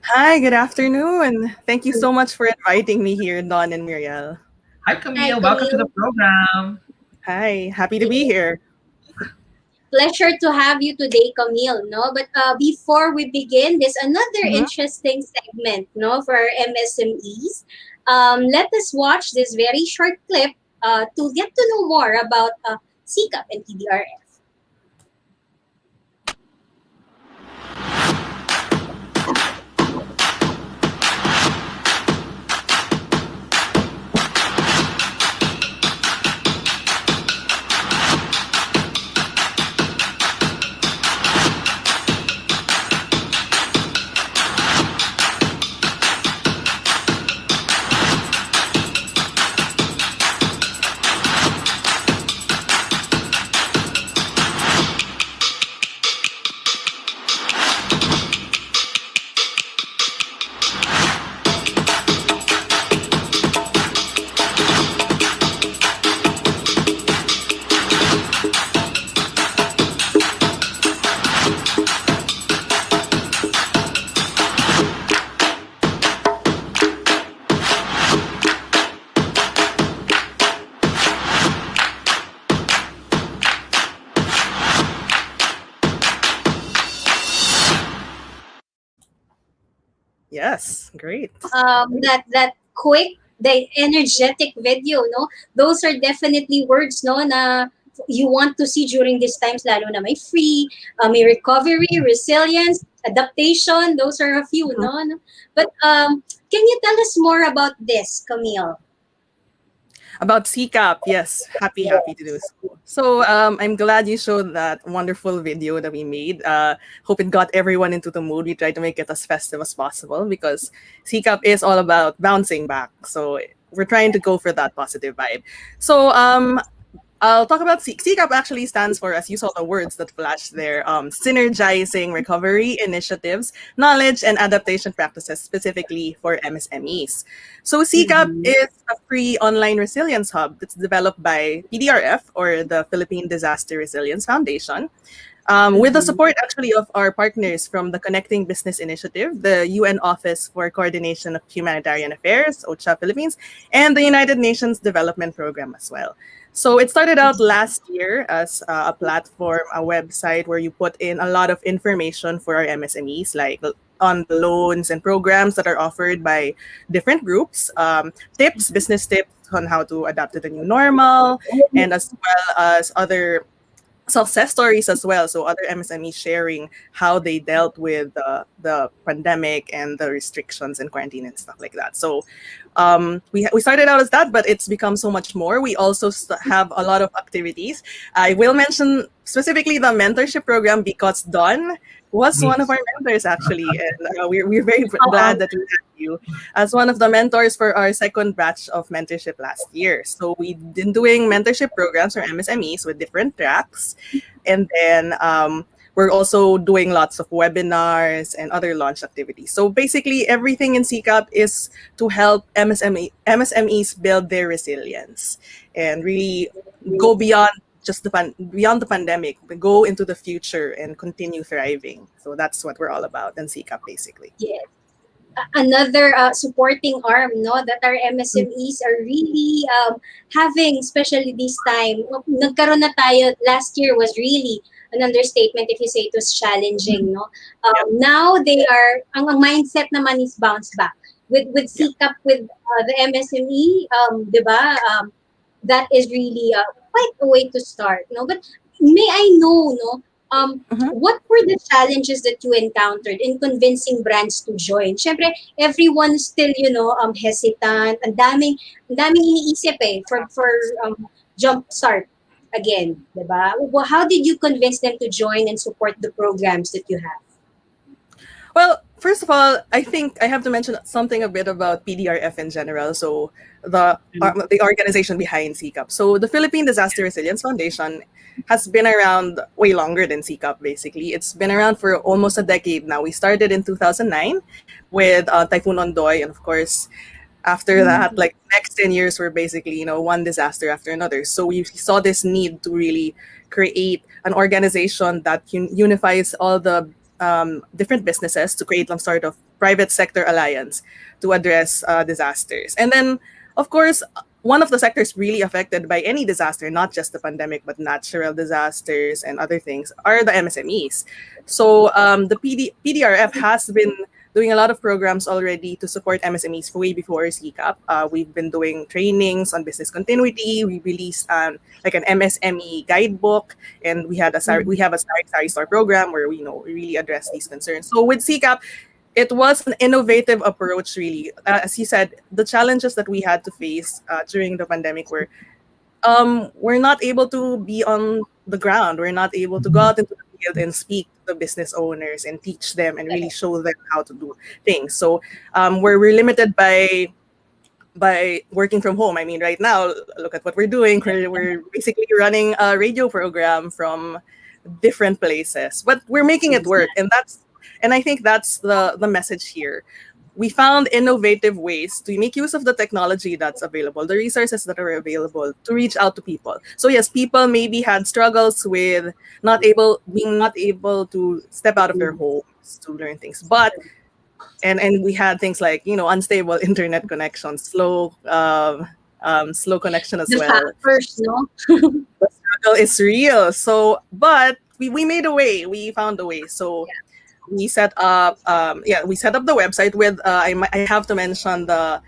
S20: Hi, good afternoon. Thank you so much for inviting me here, Don and Muriel.
S3: Hi, Camille. Welcome to the program.
S20: Hi, happy to be here.
S4: Pleasure to have you today, Camille. No, but before we begin, there's another interesting segment, no, for our MSMEs. Let us watch this very short clip to get to know more about CCAP and TDRF.
S20: Yes, great.
S4: That quick, the energetic video, no? Those are definitely words, no, na you want to see during these times, lalo na may free, may recovery, resilience, adaptation. Those are a few, no? But can you tell us more about this, Camille?
S20: About CCAP, yes, happy to do so. So I'm glad you showed that wonderful video that we made. Hope it got everyone into the mood. We tried to make it as festive as possible because CCAP is all about bouncing back. So we're trying to go for that positive vibe. So I'll talk about CCAP actually stands for, as you saw the words that flashed there, synergizing recovery initiatives, knowledge, and adaptation practices specifically for MSMEs. So CCAP is a free online resilience hub that's developed by PDRF, or the Philippine Disaster Resilience Foundation, with the support actually of our partners from the Connecting Business Initiative, the UN Office for Coordination of Humanitarian Affairs, OCHA Philippines, and the United Nations Development Program as well. So it started out last year as a platform, a website where you put in a lot of information for our MSMEs, like on the loans and programs that are offered by different groups, tips, business tips on how to adapt to the new normal, and as well as other success stories as well. So other MSMEs sharing how they dealt with the pandemic and the restrictions and quarantine and stuff like that. So we started out as that, but it's become so much more. We also have a lot of activities. I will mention specifically the mentorship program because Don was one of our mentors actually, and we're very glad that we have you as one of the mentors for our second batch of mentorship last year. So we've been doing mentorship programs for MSMEs with different tracks, and then we're also doing lots of webinars and other launch activities. So basically, everything in CCAP is to help MSMEs build their resilience and really go beyond just beyond the pandemic, but go into the future and continue thriving. So that's what we're all about in CCAP, basically.
S4: Yes. Another supporting arm, no, that our MSMEs are really having, especially this time. Nagkaroon na tayo, last year was really an understatement if you say it was challenging, no. Now they are, ang mindset naman is bounce back with CCAP, with the MSME, 'di ba? That is really quite a way to start, no. But may I know, no, what were the challenges that you encountered in convincing brands to join? Syempre, everyone still, hesitant. Ang daming iniisip for jump start again, 'di ba? Well, how did you convince them to join and support the programs that you have?
S20: Well, first of all, I think I have to mention something a bit about PDRF in general. So the organization behind CCAP. So the Philippine Disaster Resilience Foundation has been around way longer than CCAP. Basically, it's been around for almost a decade now. We started in 2009 with Typhoon Ondoy, and of course, after that, like next 10 years were basically, one disaster after another. So we saw this need to really create an organization that unifies all the different businesses to create some sort of private sector alliance to address disasters. And then, of course, one of the sectors really affected by any disaster, not just the pandemic, but natural disasters and other things, are the MSMEs. So the PDRF has been doing a lot of programs already to support MSMEs way before CCAP. We've been doing trainings on business continuity. We released like an MSME guidebook, and we have a Sari Store program where we really address these concerns. So with CCAP, it was an innovative approach, really. As you said, the challenges that we had to face during the pandemic were we're not able to be on the ground. We're not able to go out into the field and speak to the business owners and teach them and really show them how to do things. So we're limited by working from home. I mean, right now, look at what we're doing. We're basically running a radio program from different places, but we're making it work, and I think that's the message here. We found innovative ways to make use of the technology that's available, the resources that are available to reach out to people. So yes, people maybe had struggles with being not able to step out of their homes to learn things, but and we had things like unstable internet connection, slow connection as
S4: The
S20: well.
S4: factors, no?
S20: The struggle is real. So, but we made a way. We found a way. So we set up the website with I have to mention the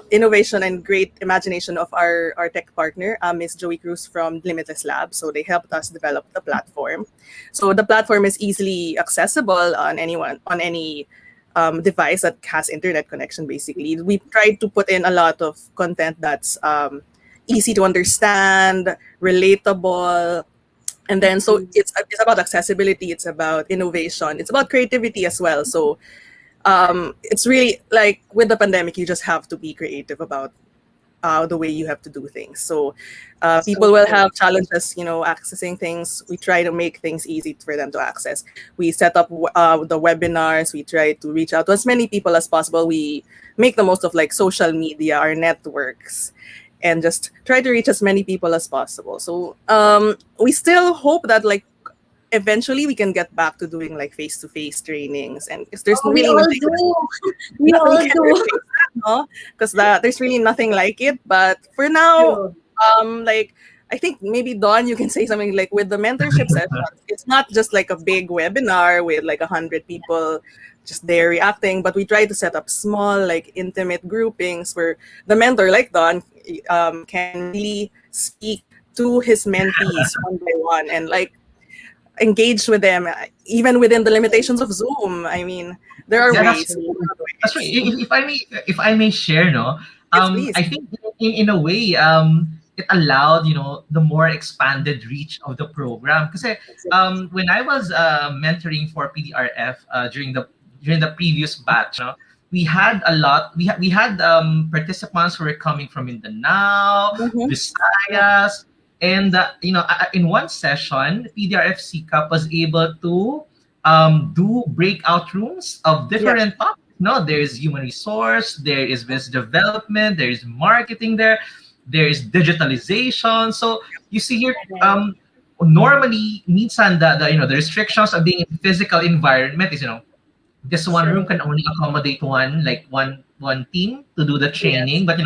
S20: innovation and great imagination of our tech partner, Miss Joey Cruz from Limitless Labs. So they helped us develop the platform. So the platform is easily accessible on any device that has internet connection. Basically, we tried to put in a lot of content that's easy to understand, relatable, and then so it's about accessibility, it's about innovation, it's about creativity as well. So it's really like with the pandemic, you just have to be creative about the way you have to do things. So people will have challenges, accessing things. We try to make things easy for them to access. We set up the webinars. We try to reach out to as many people as possible. We make the most of like social media, our networks, and just try to reach as many people as possible. So we still hope that like eventually we can get back to doing like face-to-face trainings, and because there's
S4: We
S20: really
S4: all
S20: nothing,
S4: do. We all
S20: can
S4: do.
S20: replace that, no? Because there's really nothing like it. But for now, like I think maybe Dawn, you can say something like with the mentorship sessions. It's not just like a big webinar with like 100 people just there reacting, but we try to set up small, like intimate groupings where the mentor, like Don, can really speak to his mentees one by one and like engage with them, even within the limitations of Zoom. I mean, there are
S3: Yeah,
S20: ways.
S3: that's right. If I may share, no,
S20: Please.
S3: I think in a way, it allowed the more expanded reach of the program. Because when I was mentoring for PDRF during the previous batch, we had a lot. We had participants who were coming from Mindanao, Visayas, and in one session, PDRF CCAP was able to do breakout rooms of different topics. No, there is human resource, there is business development, there is marketing there is digitalization. So you see here, normally minsan the restrictions of being in physical environment is this one room can only accommodate one team to do the training, but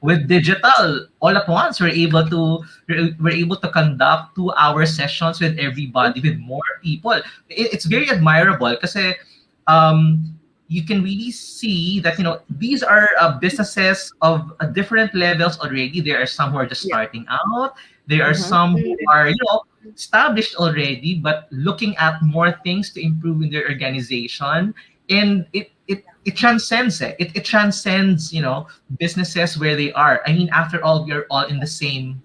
S3: with digital all at once we're able to conduct 2-hour sessions with everybody, with more people. It's very admirable because you can really see that these are businesses of different levels already. There are some who are just starting out, there are some who are established already but looking at more things to improve in their organization. And it transcends it transcends businesses where they are. I mean, after all, we are all in the same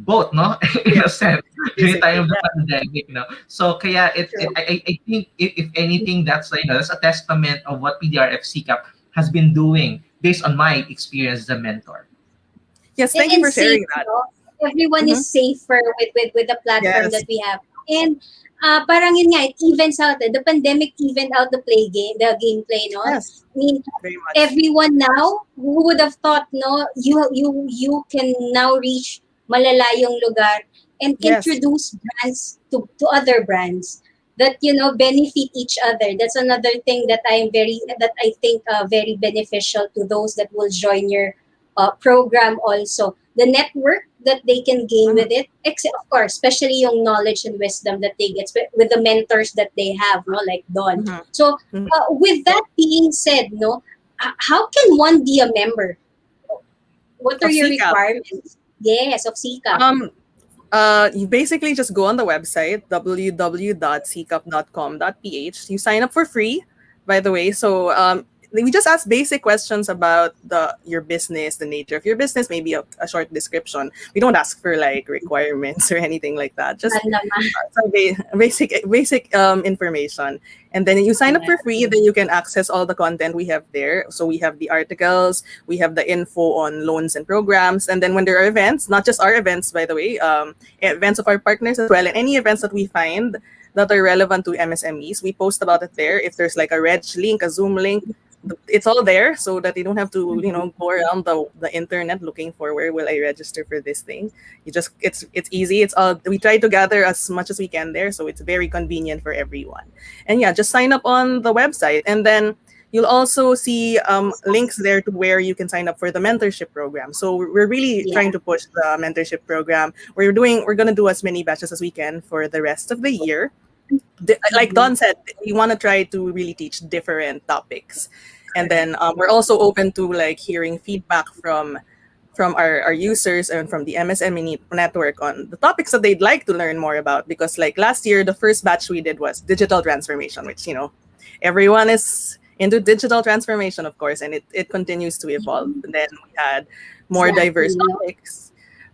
S3: boat, no? In a sense, during the time of the pandemic, so kaya I think if anything, that's a testament of what PDRF CCAP has been doing based on my experience as a mentor.
S20: Yes, thank you for sharing that.
S4: Everyone is safer with the platform that we have. And parang yun nga, it evens out. The pandemic evened out the gameplay, no?
S20: Yes,
S4: I mean, everyone now, who would have thought, no, you can now reach malalayong lugar and introduce brands to other brands that benefit each other. That's another thing that I think very beneficial to those that will join your program also. The network that they can gain with it, except of course, especially yung knowledge and wisdom that they get with the mentors that they have, no, like Don. So, with that being said, no, how can one be a member? What are
S20: Of
S4: your
S20: CCAP.
S4: requirements? Yes, of CCAP.
S20: You basically just go on the website www.ccup.com.ph. You sign up for free, by the way. So we just ask basic questions about your business, the nature of your business, maybe a short description. We don't ask for like requirements or anything like that. Just basic information. And then you sign up for free, then you can access all the content we have there. So we have the articles, we have the info on loans and programs. And then when there are events, not just our events, by the way, events of our partners as well, and any events that we find that are relevant to MSMEs, we post about it there. If there's like a Reg link, a Zoom link, it's all there so that you don't have to, go around the internet looking for where will I register for this thing. You just it's easy. It's all we try to gather as much as we can there, so it's very convenient for everyone. And yeah, just sign up on the website, and then you'll also see links there to where you can sign up for the mentorship program. So we're really trying to push the mentorship program. We're gonna do as many batches as we can for the rest of the year. Like Don said, we want to try to really teach different topics, and then we're also open to like hearing feedback from our users and from the MSME network on the topics that they'd like to learn more about. Because like last year, the first batch we did was digital transformation, which everyone is into digital transformation, of course, and it continues to evolve. And then we had more diverse topics.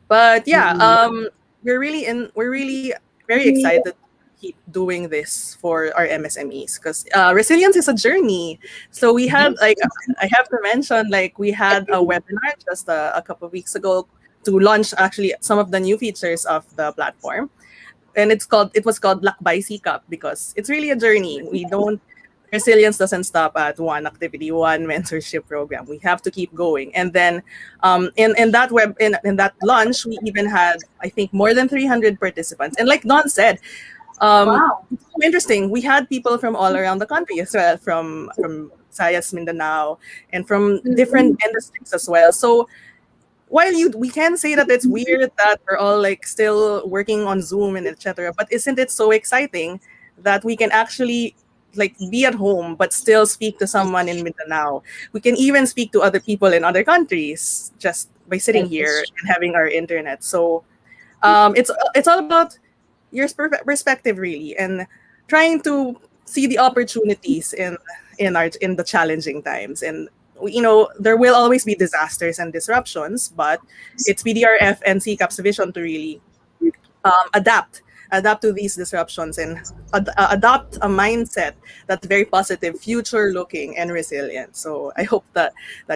S20: But yeah, we're really very excited to keep doing this for our MSMEs, because resilience is a journey. So we had like I have to mention, like we had a webinar just a couple of weeks ago to launch actually some of the new features of the platform, and it was called Luck by CCAP, because it's really a journey. Resilience doesn't stop at one activity, one mentorship program. We have to keep going. And then in that launch, we even had, I think, more than 300 participants. And like Don said, it's so interesting. We had people from all around the country as well, from Sayas, Mindanao, and from different industries as well. So while we can say that it's weird that we're all like still working on Zoom and etc., but isn't it so exciting that we can actually like be at home but still speak to someone in Mindanao? We can even speak to other people in other countries just by sitting here and having our internet. So it's all about your perspective, really, and trying to see the opportunities in the challenging times. And there will always be disasters and disruptions, but it's PDRF and CCAP's vision to really adapt to these disruptions and adopt a mindset that's very positive, future looking, and resilient. So I hope that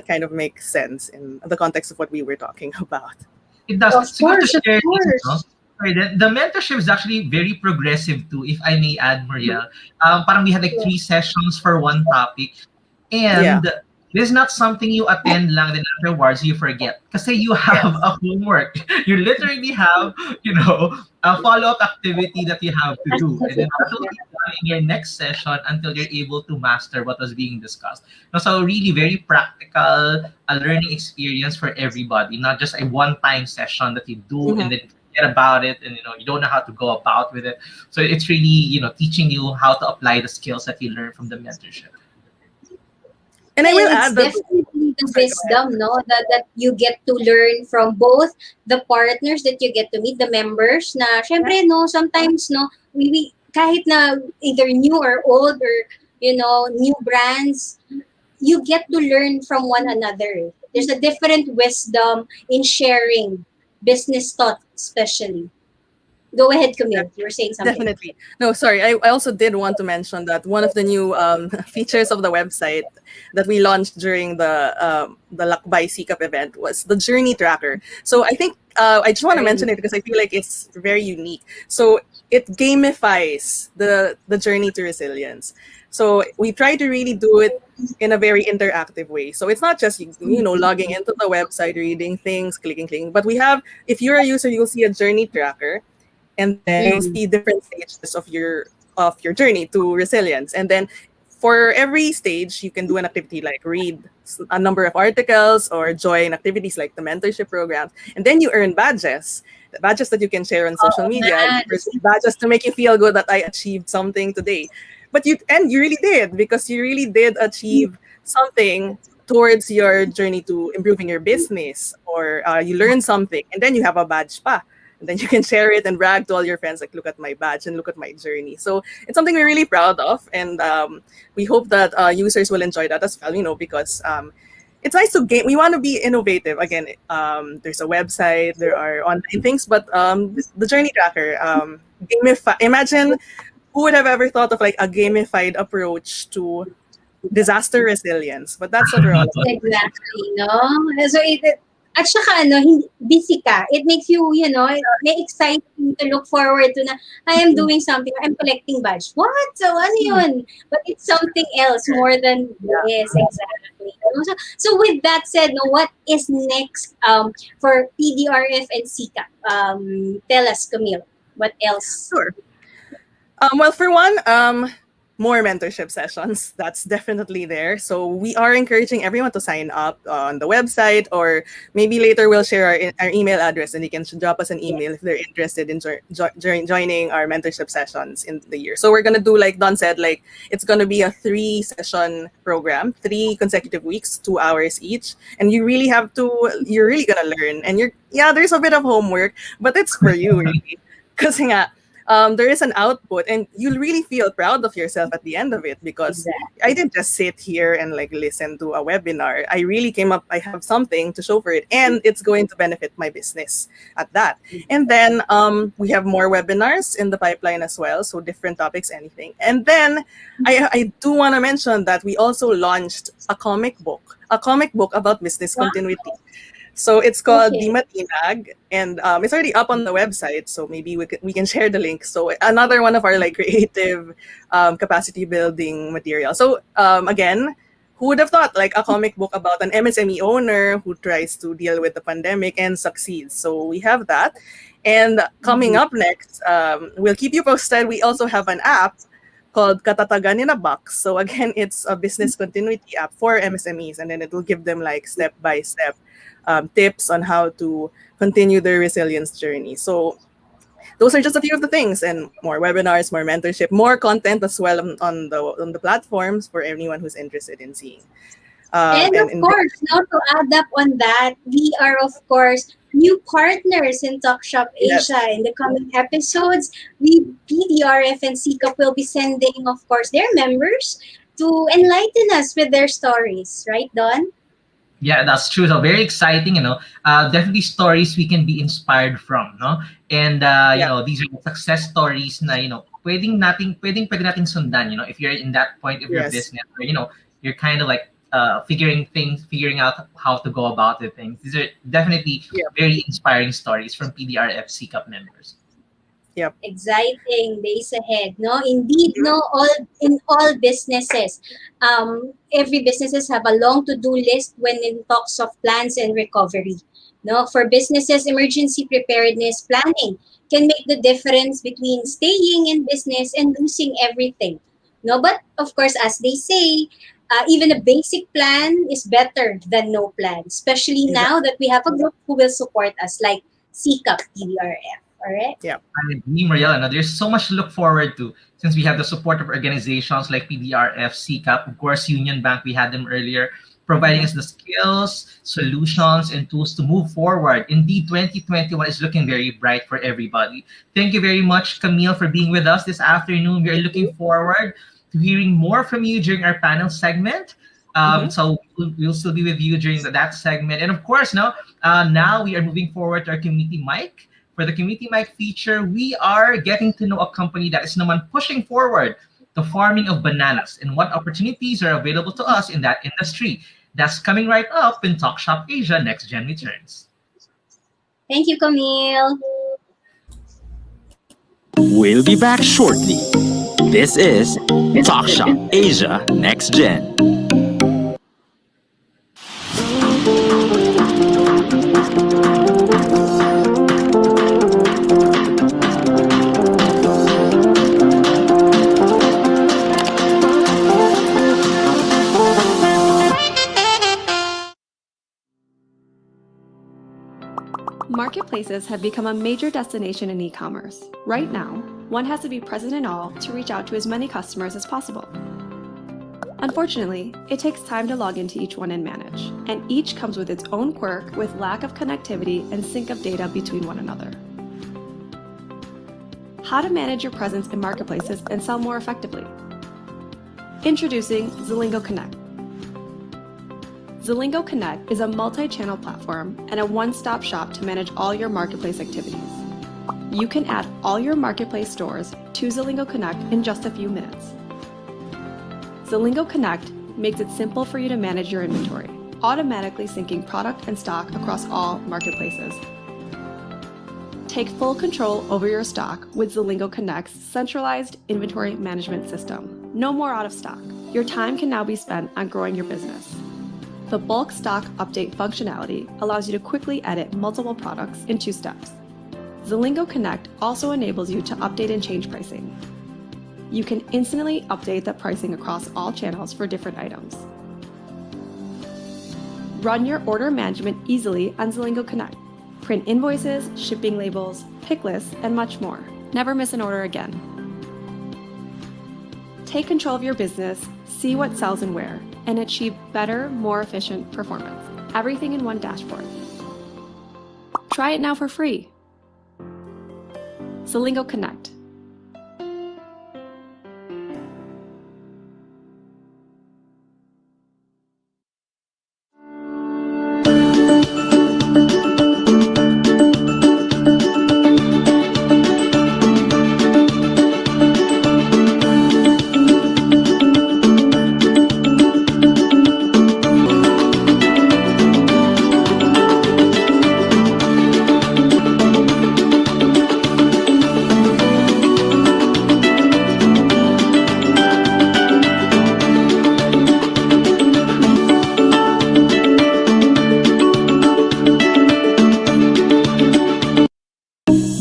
S20: kind of makes sense in the context of what we were talking about.
S3: It does. It's good to share this, no? Sorry, the mentorship is actually very progressive too, if I may add, Mariel. Parang we had like 3 sessions for one topic. And this is not something you attend lang, then afterwards you forget. Kasi you have a homework. You literally have, a follow-up activity that you have to do. And then that will be done in your next session until you're able to master what was being discussed. So really very practical, a learning experience for everybody, not just a one-time session that you do and then forget about it, and you don't know how to go about with it. So it's really, teaching you how to apply the skills that you learn from the mentorship.
S20: And I will add that
S4: definitely the wisdom, no, that you get to learn from both the partners that you get to meet, the members. Na syempre, no, sometimes, no, we kahit na either new or old or new brands, you get to learn from one another. There's a different wisdom in sharing business thoughts, especially. Go ahead, Camille. You were saying something.
S20: Definitely. No, sorry. I also did want to mention that one of the new features of the website that we launched during the Luck by CCAP event was the journey tracker. So I think I just want to mention it because I feel like it's very unique. So it gamifies the journey to resilience. So we try to really do it in a very interactive way. So it's not just logging into the website, reading things, clicking, but we have, if you're a user, you'll see a journey tracker. And then you'll see different stages of your journey to resilience. And then for every stage, you can do an activity like read a number of articles or join activities like the mentorship programs, and then you earn badges. The badges that you can share on social
S4: Oh,
S20: media,
S4: man.
S20: badges to make you feel good that I achieved something today. But you really did, because you really did achieve something towards your journey to improving your business, or you learn something and then you have a badge pa, and then you can share it and brag to all your friends like, look at my badge and look at my journey. So it's something we're really proud of, and we hope that users will enjoy that as well, because it's nice to game. We want to be innovative. Again, there's a website, there are online things, but the journey tracker, imagine who would have ever thought of like a gamified approach to disaster resilience, but that's what we're all about.
S4: Exactly, no? So at saka busy ka. It makes you, may exciting to look forward to na, I am doing something, I'm collecting badge. What? So ano yun? But it's something else more than this, exactly. So with that said, no, what is next for PDRF and SICA? Tell us, Camille, what else?
S20: Sure. Well, for one, more mentorship sessions. That's definitely there. So we are encouraging everyone to sign up on the website, or maybe later we'll share our email address, and you can drop us an email if they're interested in joining our mentorship sessions in the year. So we're gonna do, like Don said, like it's gonna be a 3-session program, 3 consecutive weeks, 2 hours each, and you're really gonna learn. And there's a bit of homework, but it's for you really, because there is an output, and you'll really feel proud of yourself at the end of it, because I didn't just sit here and like listen to a webinar. I really came up, I have something to show for it, and it's going to benefit my business at that. And then we have more webinars in the pipeline as well, so different topics, anything. And then I do want to mention that we also launched a comic book about business continuity. So it's called Di Matinag, and it's already up on the website. So maybe we can share the link. So another one of our like creative capacity building material. So again, who would have thought like a comic book about an MSME owner who tries to deal with the pandemic and succeeds? So we have that. And coming up next, we'll keep you posted. We also have an app called Katatagan in a Box. So again, it's a business continuity app for MSMEs, and then it will give them like step-by-step tips on how to continue their resilience journey. So those are just a few of the things, and more webinars, more mentorship, more content as well on the platforms for anyone who's interested in seeing.
S4: And of course, now to add up on that, we are of course new partners in TalkShop Asia. In the coming episodes, PDRF and CCAP will be sending, of course, their members to enlighten us with their stories, right, Don?
S3: Yeah, that's true. So very exciting, definitely stories we can be inspired from, no? And these are success stories na, pwede nating sundan, if you're in that point of your business, or you're kind of like figuring out how to go about the things. These are definitely very inspiring stories from PDRF CCAP members.
S20: Yep.
S4: Exciting days ahead, no? Indeed, no, in all businesses, every businesses have a long to-do list when in talks of plans and recovery. No, for businesses, emergency preparedness planning can make the difference between staying in business and losing everything. No, but of course, as they say, even a basic plan is better than no plan, especially now that we have a group who will support us, like CCAP PDRF. All right.
S20: Yeah.
S3: I agree, Mariela. There's so much to look forward to, since we have the support of organizations like PDRF, CCAP, of course, Union Bank, we had them earlier, providing us the skills, solutions, and tools to move forward. Indeed, 2021 is looking very bright for everybody. Thank you very much, Camille, for being with us this afternoon. We are looking forward to hearing more from you during our panel segment. So we'll still be with you during that segment. And of course, now we are moving forward to our community mic. For the community mic feature, we are getting to know a company that is naman pushing forward the farming of bananas and what opportunities are available to us in that industry. That's coming right up in Talk Shop Asia Next Gen returns.
S4: Thank you, Camille.
S2: We'll be back shortly. This is Talk Shop Asia Next Gen.
S21: marketplaces have become a major destination in e-commerce. Right now, one has to be present in all to reach out to as many customers as possible. Unfortunately, it takes time to log into each one and manage, and each comes with its own quirk with lack of connectivity and sync of data between one another. How to manage your presence in marketplaces and sell more effectively. Introducing Zalingo Connect. Zalingo Connect is a multi-channel platform and a one-stop shop to manage all your marketplace activities. You can add all your marketplace stores to Zalingo Connect in just a few minutes. Zalingo Connect makes it simple for you to manage your inventory, automatically syncing product and stock across all marketplaces. Take full control over your stock with Zalingo Connect's centralized inventory management system. No more out of stock. Your time can now be spent on growing your business. The bulk stock update functionality allows you to quickly edit multiple products in 2 steps. Zalingo Connect also enables you to update and change pricing. You can instantly update the pricing across all channels for different items. Run your order management easily on Zalingo Connect. Print invoices, shipping labels, pick lists, and much more. Never miss an order again. Take control of your business, see what sells and where, and achieve better, more efficient performance. Everything in one dashboard. Try it now for free. Zalingo Connect.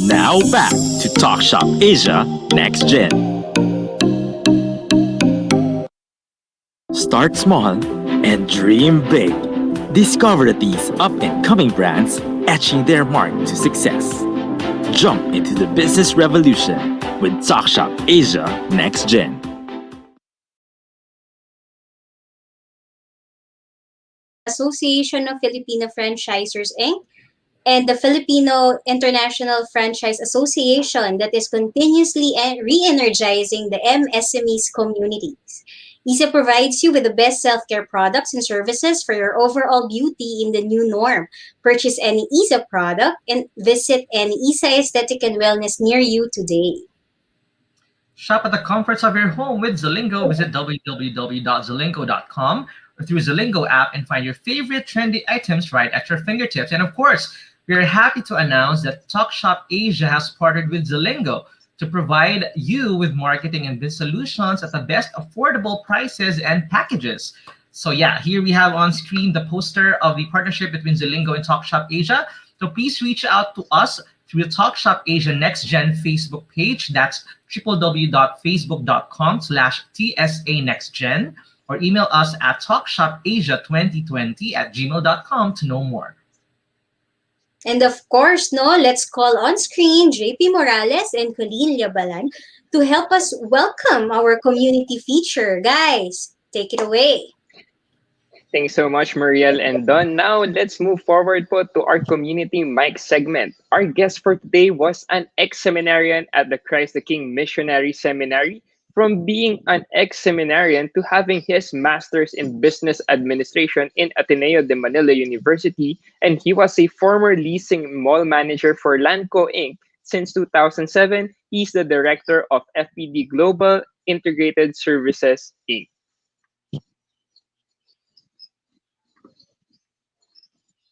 S2: Now back to Talk Shop Asia Next Gen. Start small and dream big. Discover these up-and-coming brands etching their mark to success. Jump into the business revolution with Talk Shop Asia Next Gen.
S4: Association of Filipino Franchisers Inc. and the Filipino International Franchise Association that is continuously re-energizing the MSMEs communities. ISA provides you with the best self-care products and services for your overall beauty in the new norm. Purchase any ISA product and visit any ISA Aesthetic and Wellness near you today.
S3: Shop at the comforts of your home with Zalingo. Visit www.zalingo.com or through Zalingo app and find your favorite trendy items right at your fingertips. And of course, we are happy to announce that Talk Shop Asia has partnered with Zalingo to provide you with marketing and business solutions at the best affordable prices and packages. So yeah, here we have on screen the poster of the partnership between Zalingo and Talk Shop Asia. So please reach out to us through the Talk Shop Asia Next Gen Facebook page. That's www.facebook.com/TSA Next Gen, or email us at talkshopasia2020@gmail.com to know more.
S4: And of course, let's call on screen JP Morales and Colleen Liabalan to help us welcome our community feature. Guys, take it away.
S5: Thanks so much, Mariel and Don. Now, let's move forward to our community mic segment. Our guest for today was an ex-seminarian at the Christ the King Missionary Seminary. From being an ex-seminarian to having his master's in business administration in Ateneo de Manila University, and he was a former leasing mall manager for Lanco Inc. Since 2007, he's the director of FPD Global Integrated Services Inc.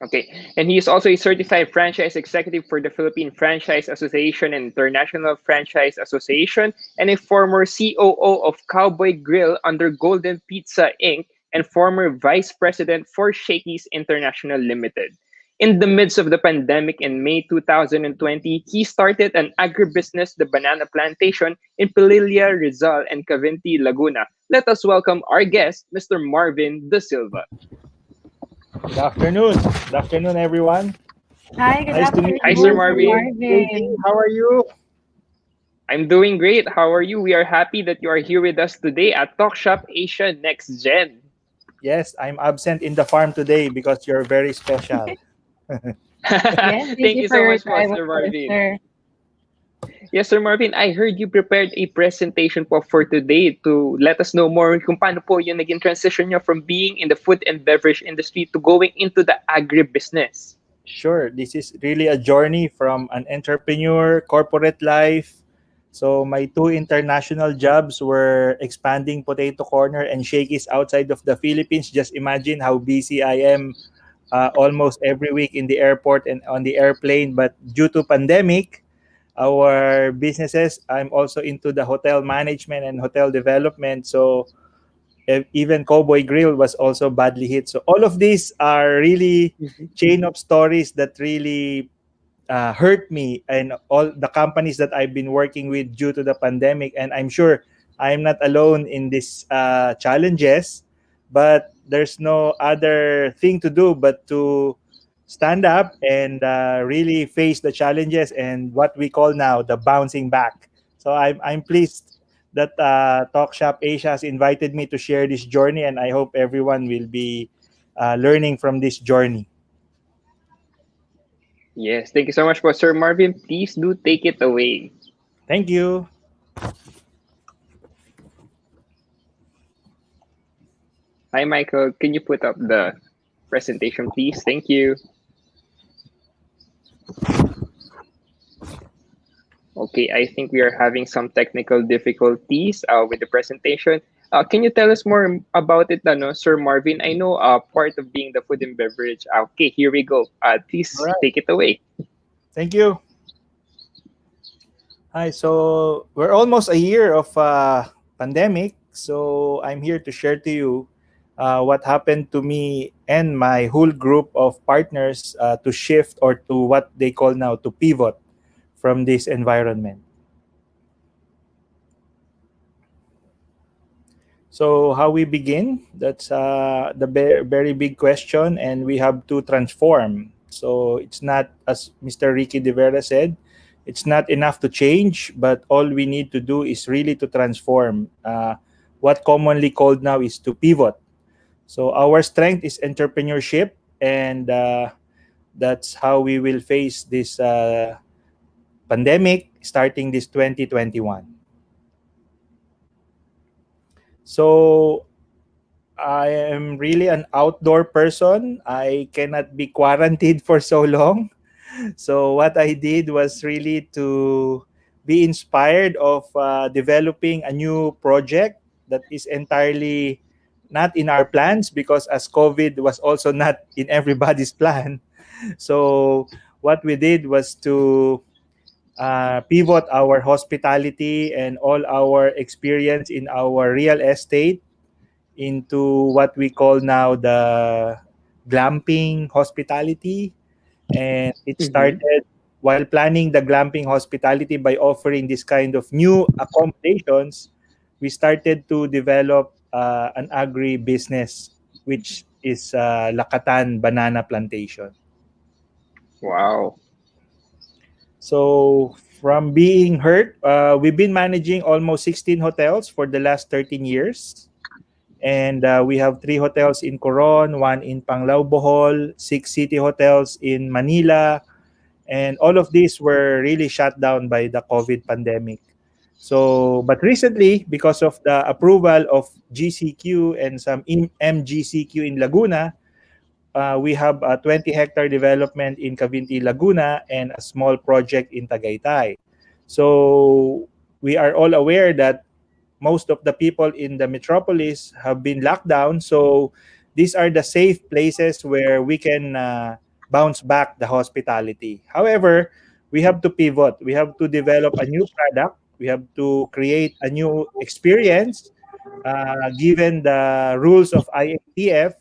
S5: Okay, and he is also a certified franchise executive for the Philippine Franchise Association and International Franchise Association, and a former COO of Cowboy Grill under Golden Pizza Inc., and former vice president for Shakey's International Limited. In the midst of the pandemic in May 2020, he started an agribusiness, the Banana Plantation, in Pililla, Rizal, and Cavinti, Laguna. Let us welcome our guest, Mr. Marvin De Silva.
S22: Good afternoon. Good afternoon, everyone.
S6: Hi, good
S15: Nice to meet
S5: Hi, Sir
S6: afternoon,
S15: you,
S6: Sir
S5: Marvin.
S15: JP.
S6: Marvin.
S15: How are you?
S5: I'm doing great. How are you? We are happy that you are here with us today at Talk Shop Asia Next Gen.
S15: Yes, I'm absent in the farm today because you're very special.
S6: Yes, thank
S5: Thank
S6: you
S5: you
S6: for
S5: so
S6: your
S5: much, po,
S6: time, of
S5: Sir
S6: course,
S5: Marvin.
S6: sir.
S5: Yes, Sir Marvin, I heard you prepared a presentation po for today to let us know more kung paano po yung naging transition nyo from being in the food and beverage industry to going into the agribusiness.
S15: Sure, this is really a journey from an entrepreneur, corporate life. So my two international jobs were expanding Potato Corner and Shakey's outside of the Philippines. Just imagine how busy I am almost every week in the airport and on the airplane. But due to pandemic, our businesses, I'm also into the hotel management and hotel development. So even Cowboy Grill was also badly hit. So all of these are really chain of stories that really hurt me and all the companies that I've been working with due to the pandemic. And I'm sure I'm not alone in these challenges, but there's no other thing to do but to stand up and really face the challenges and what we call now the bouncing back. So I'm pleased that Talk Shop Asia has invited me to share this journey, and I hope everyone will be learning from this journey.
S5: Yes, thank you so much po, Sir Marvin. Please do take it away.
S15: Thank you.
S5: Hi, Michael. Can you put up the presentation, please? Thank you. Okay, I think we are having some technical difficulties with the presentation. Can you tell us more about it, ano, Sir Marvin? I know part of being the food and beverage. Okay, here we go.
S15: All
S5: Please
S15: right.
S5: take it away.
S15: Thank you. Hi. So we're almost a year of pandemic. So I'm here to share to you what happened to me and my whole group of partners to shift or to what they call now to pivot from this environment. So how we begin? That's the very big question, and we have to transform. So it's not, as Mr. Ricky De Vera said, it's not enough to change, but all we need to do is really to transform. What commonly called now is to pivot. So our strength is entrepreneurship, and that's how we will face this pandemic starting this 2021. So I am really an outdoor person. I cannot be quarantined for so long. So what I did was really to be inspired of developing a new project that is entirely not in our plans because as COVID was also not in everybody's plan. So what we did was to pivot our hospitality and all our experience in our real estate into what we call now the glamping hospitality. And it
S5: Mhm.
S15: started while planning the glamping hospitality by offering this kind of new accommodations. We started to develop an agri business, which is Lakatan Banana Plantation.
S5: Wow.
S15: So from being hurt, we've been managing almost 16 hotels for the last 13 years. And we have three hotels in Coron, one in Panglao, Bohol, six city hotels in Manila, and all of these were really shut down by the COVID pandemic. So, but recently, because of the approval of GCQ and some MGCQ in Laguna, we have a 20-hectare development in Cavinti, Laguna, and a small project in Tagaytay. So, we are all aware that most of the people in the metropolis have been locked down. So these are the safe places where we can bounce back the hospitality. However, we have to pivot. We have to develop a new product. We have to create a new experience given the rules of IATF.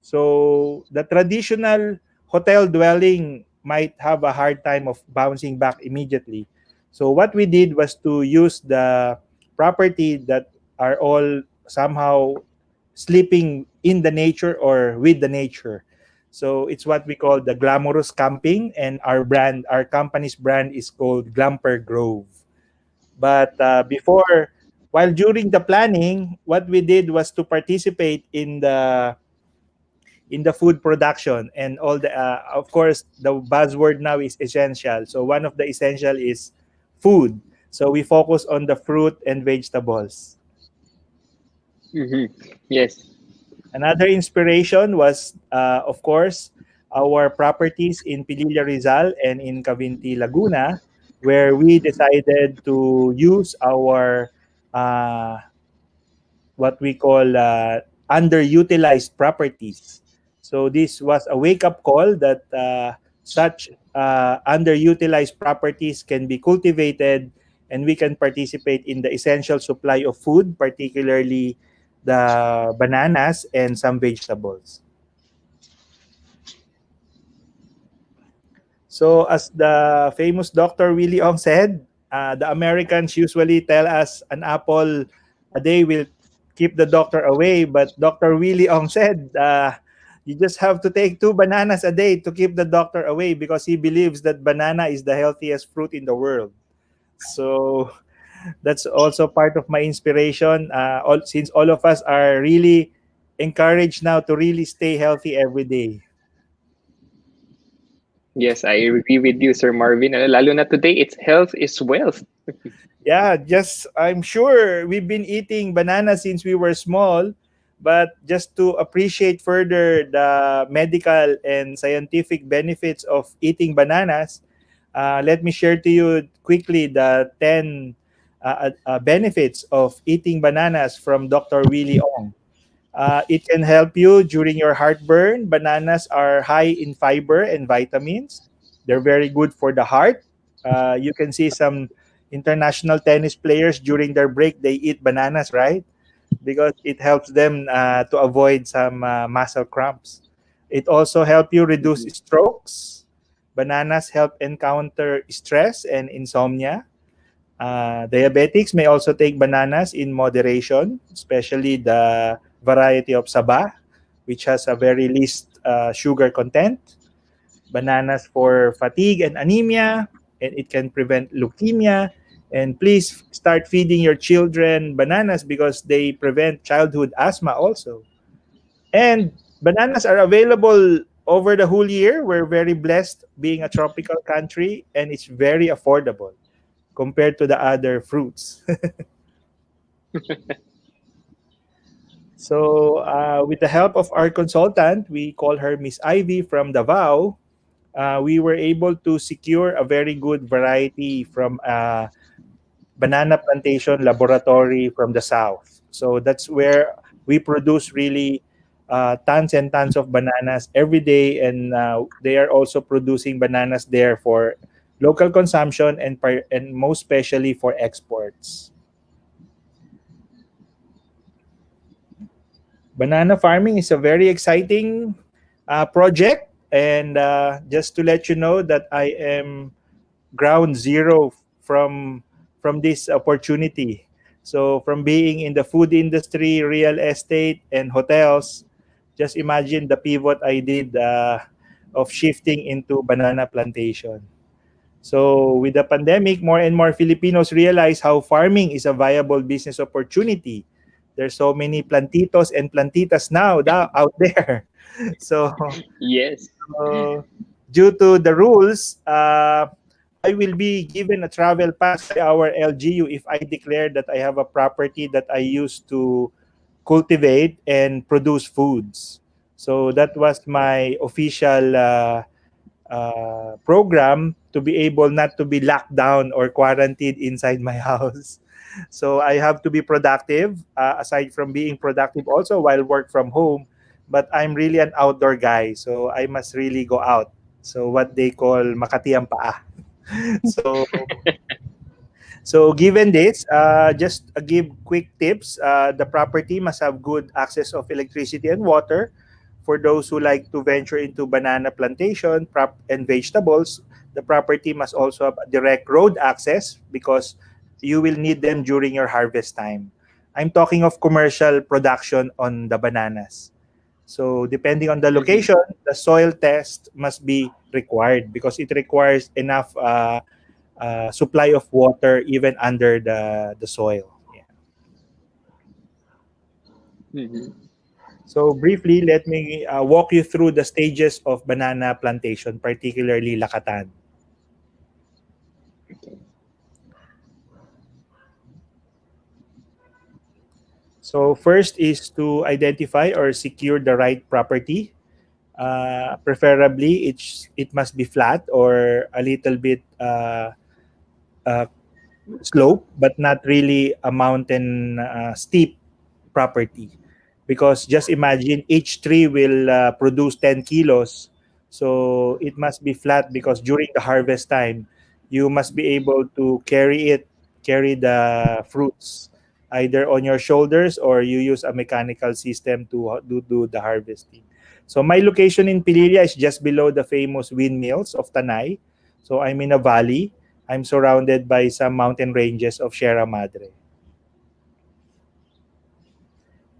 S15: So the traditional hotel dwelling might have a hard time of bouncing back immediately. So what we did was to use the property that are all somehow sleeping in the nature or with the nature. So it's what we call the glamorous camping, and our company's brand is called Glamper Grove. But while during the planning, what we did was to participate in the food production and all the of course the buzzword now is essential. So one of the essential is food. So we focus on the fruit and vegetables.
S5: Yes.
S15: Another inspiration was, of course, our properties in Pililla Rizal and in Cavinti, Laguna, where we decided to use our uh, what we call underutilized properties. So this was a wake-up call that such underutilized properties can be cultivated and we can participate in the essential supply of food, particularly the bananas and some vegetables. So as the famous Dr. Willie Ong said, the Americans usually tell us an apple a day will keep the doctor away, but Dr. Willie Ong said you just have to take 2 bananas a day to keep the doctor away because he believes that banana is the healthiest fruit in the world. So that's also part of my inspiration. Since all of us are really encouraged now to really stay healthy every day.
S5: Yes, I agree with you, Sir Marvin. Lalo na today, it's health is wealth.
S15: Yeah, just I'm sure we've been eating bananas since we were small, but just to appreciate further the medical and scientific benefits of eating bananas, let me share to you quickly the 10 benefits of eating bananas from Dr. Willie Ong. It can help you during your heartburn. Bananas are high in fiber and vitamins. They're very good for the heart. You can see some international tennis players during their break, they eat bananas, right? Because it helps them to avoid some muscle cramps. It also helps you reduce strokes. Bananas help encounter stress and insomnia. Diabetics may also take bananas in moderation, especially the variety of Saba, which has a very least sugar content. Bananas for fatigue and anemia, and it can prevent leukemia. And please start feeding your children bananas because they prevent childhood asthma also. And bananas are available over the whole year. We're very blessed being a tropical country, and it's very affordable compared to the other fruits. So, with the help of our consultant, we call her Miss Ivy from Davao, we were able to secure a very good variety from a banana plantation laboratory from the south. So that's where we produce really tons and tons of bananas every day, and they are also producing bananas there for local consumption and most especially for exports. Banana farming is a very exciting project, and just to let you know that I am ground zero from from this opportunity. So from being in the food industry, real estate, and hotels, just imagine the pivot I did of shifting into banana plantation. So with the pandemic, more and more Filipinos realize how farming is a viable business opportunity. There's so many plantitos and plantitas now out there. So,
S5: Yes.
S15: due to the rules, I will be given a travel pass by our LGU if I declare that I have a property that I used to cultivate and produce foods. So that was my official program to be able not to be locked down or quarantined inside my house. So I have to be productive, aside from being productive also while work from home. But I'm really an outdoor guy, so I must really go out. So what they call Makati ang paa. So given this, just give quick tips. The property must have good access of electricity and water. For those who like to venture into banana plantation and vegetables, the property must also have direct road access because you will need them during your harvest time. I'm talking of commercial production on the bananas. So depending on the location, the soil test must be required because it requires enough supply of water even under the soil. Yeah. So briefly, let me walk you through the stages of banana plantation, particularly Lakatan. So first is to identify or secure the right property. Preferably, it must be flat or a little bit uh, slope, but not really a mountain steep property. Because just imagine each tree will produce 10 kilos. So it must be flat because during the harvest time, you must be able to carry the fruits either on your shoulders or you use a mechanical system to do the harvesting. So my location in Pililla is just below the famous windmills of Tanay. So I'm in a valley. I'm surrounded by some mountain ranges of Sierra Madre.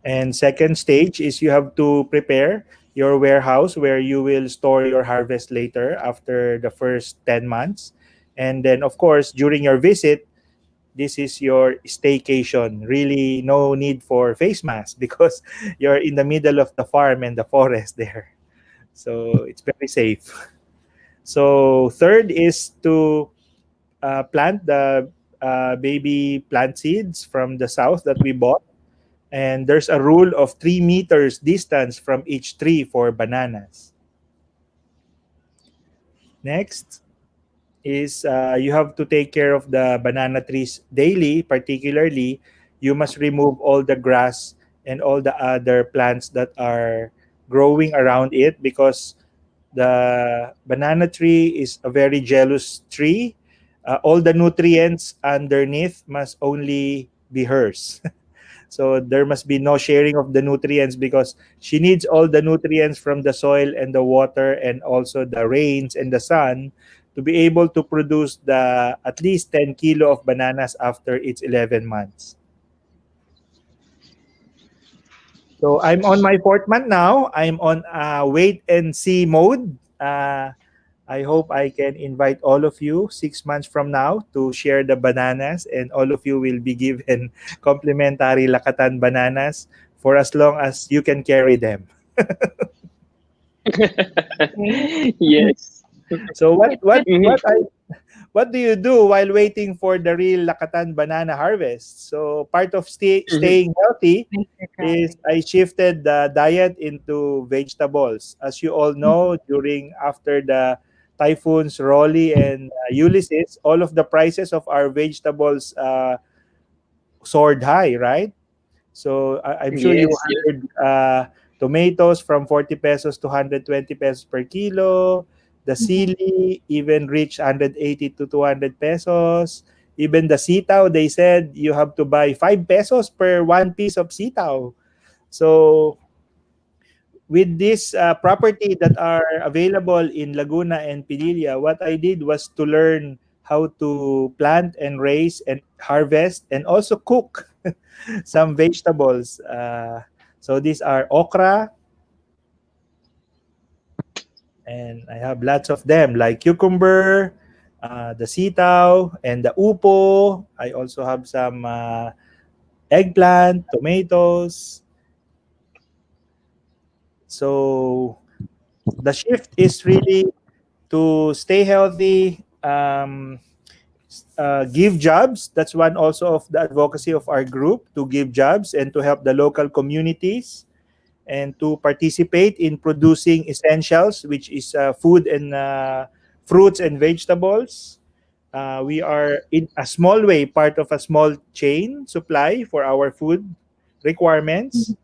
S15: And second stage is you have to prepare your warehouse where you will store your harvest later after the first 10 months. And then, of course, during your visit, this is your staycation. Really, no need for face mask because you're in the middle of the farm and the forest there. So it's very safe. So, third is to plant the baby plant seeds from the south that we bought. And there's a rule of 3 meters distance from each tree for bananas. Next is you have to take care of the banana trees daily. Particularly, you must remove all the grass and all the other plants that are growing around it because the banana tree is a very jealous tree. All the nutrients underneath must only be hers. So there must be no sharing of the nutrients because she needs all the nutrients from the soil and the water and also the rains and the sun to be able to produce the at least 10 kilo of bananas after its 11 months. So I'm on my fourth month now. I'm on wait and see mode. I hope I can invite all of you 6 months from now to share the bananas, and all of you will be given complimentary Lakatan bananas for as long as you can carry them.
S5: Yes.
S15: So what do you do while waiting for the real Lakatan banana harvest? So part of staying healthy is I shifted the diet into vegetables. As you all know, during after the typhoons Rolly and Ulysses, all of the prices of our vegetables soared high, right? So I'm sure you
S5: Yes, yes.
S15: heard tomatoes from 40 pesos to 120 pesos per kilo. The sili even reached 180 to 200 pesos. Even the sitaw, they said you have to buy 5 pesos per one piece of sitaw. So with this property that are available in Laguna and Pililla, what I did was to learn how to plant and raise and harvest and also cook some vegetables. So these are okra, and I have lots of them like cucumber, the sitaw, and the upo. I also have some eggplant, tomatoes. So the shift is really to stay healthy, give jobs. That's one also of the advocacy of our group, to give jobs and to help the local communities and to participate in producing essentials, which is food and fruits and vegetables. We are in a small way part of a small chain supply for our food requirements.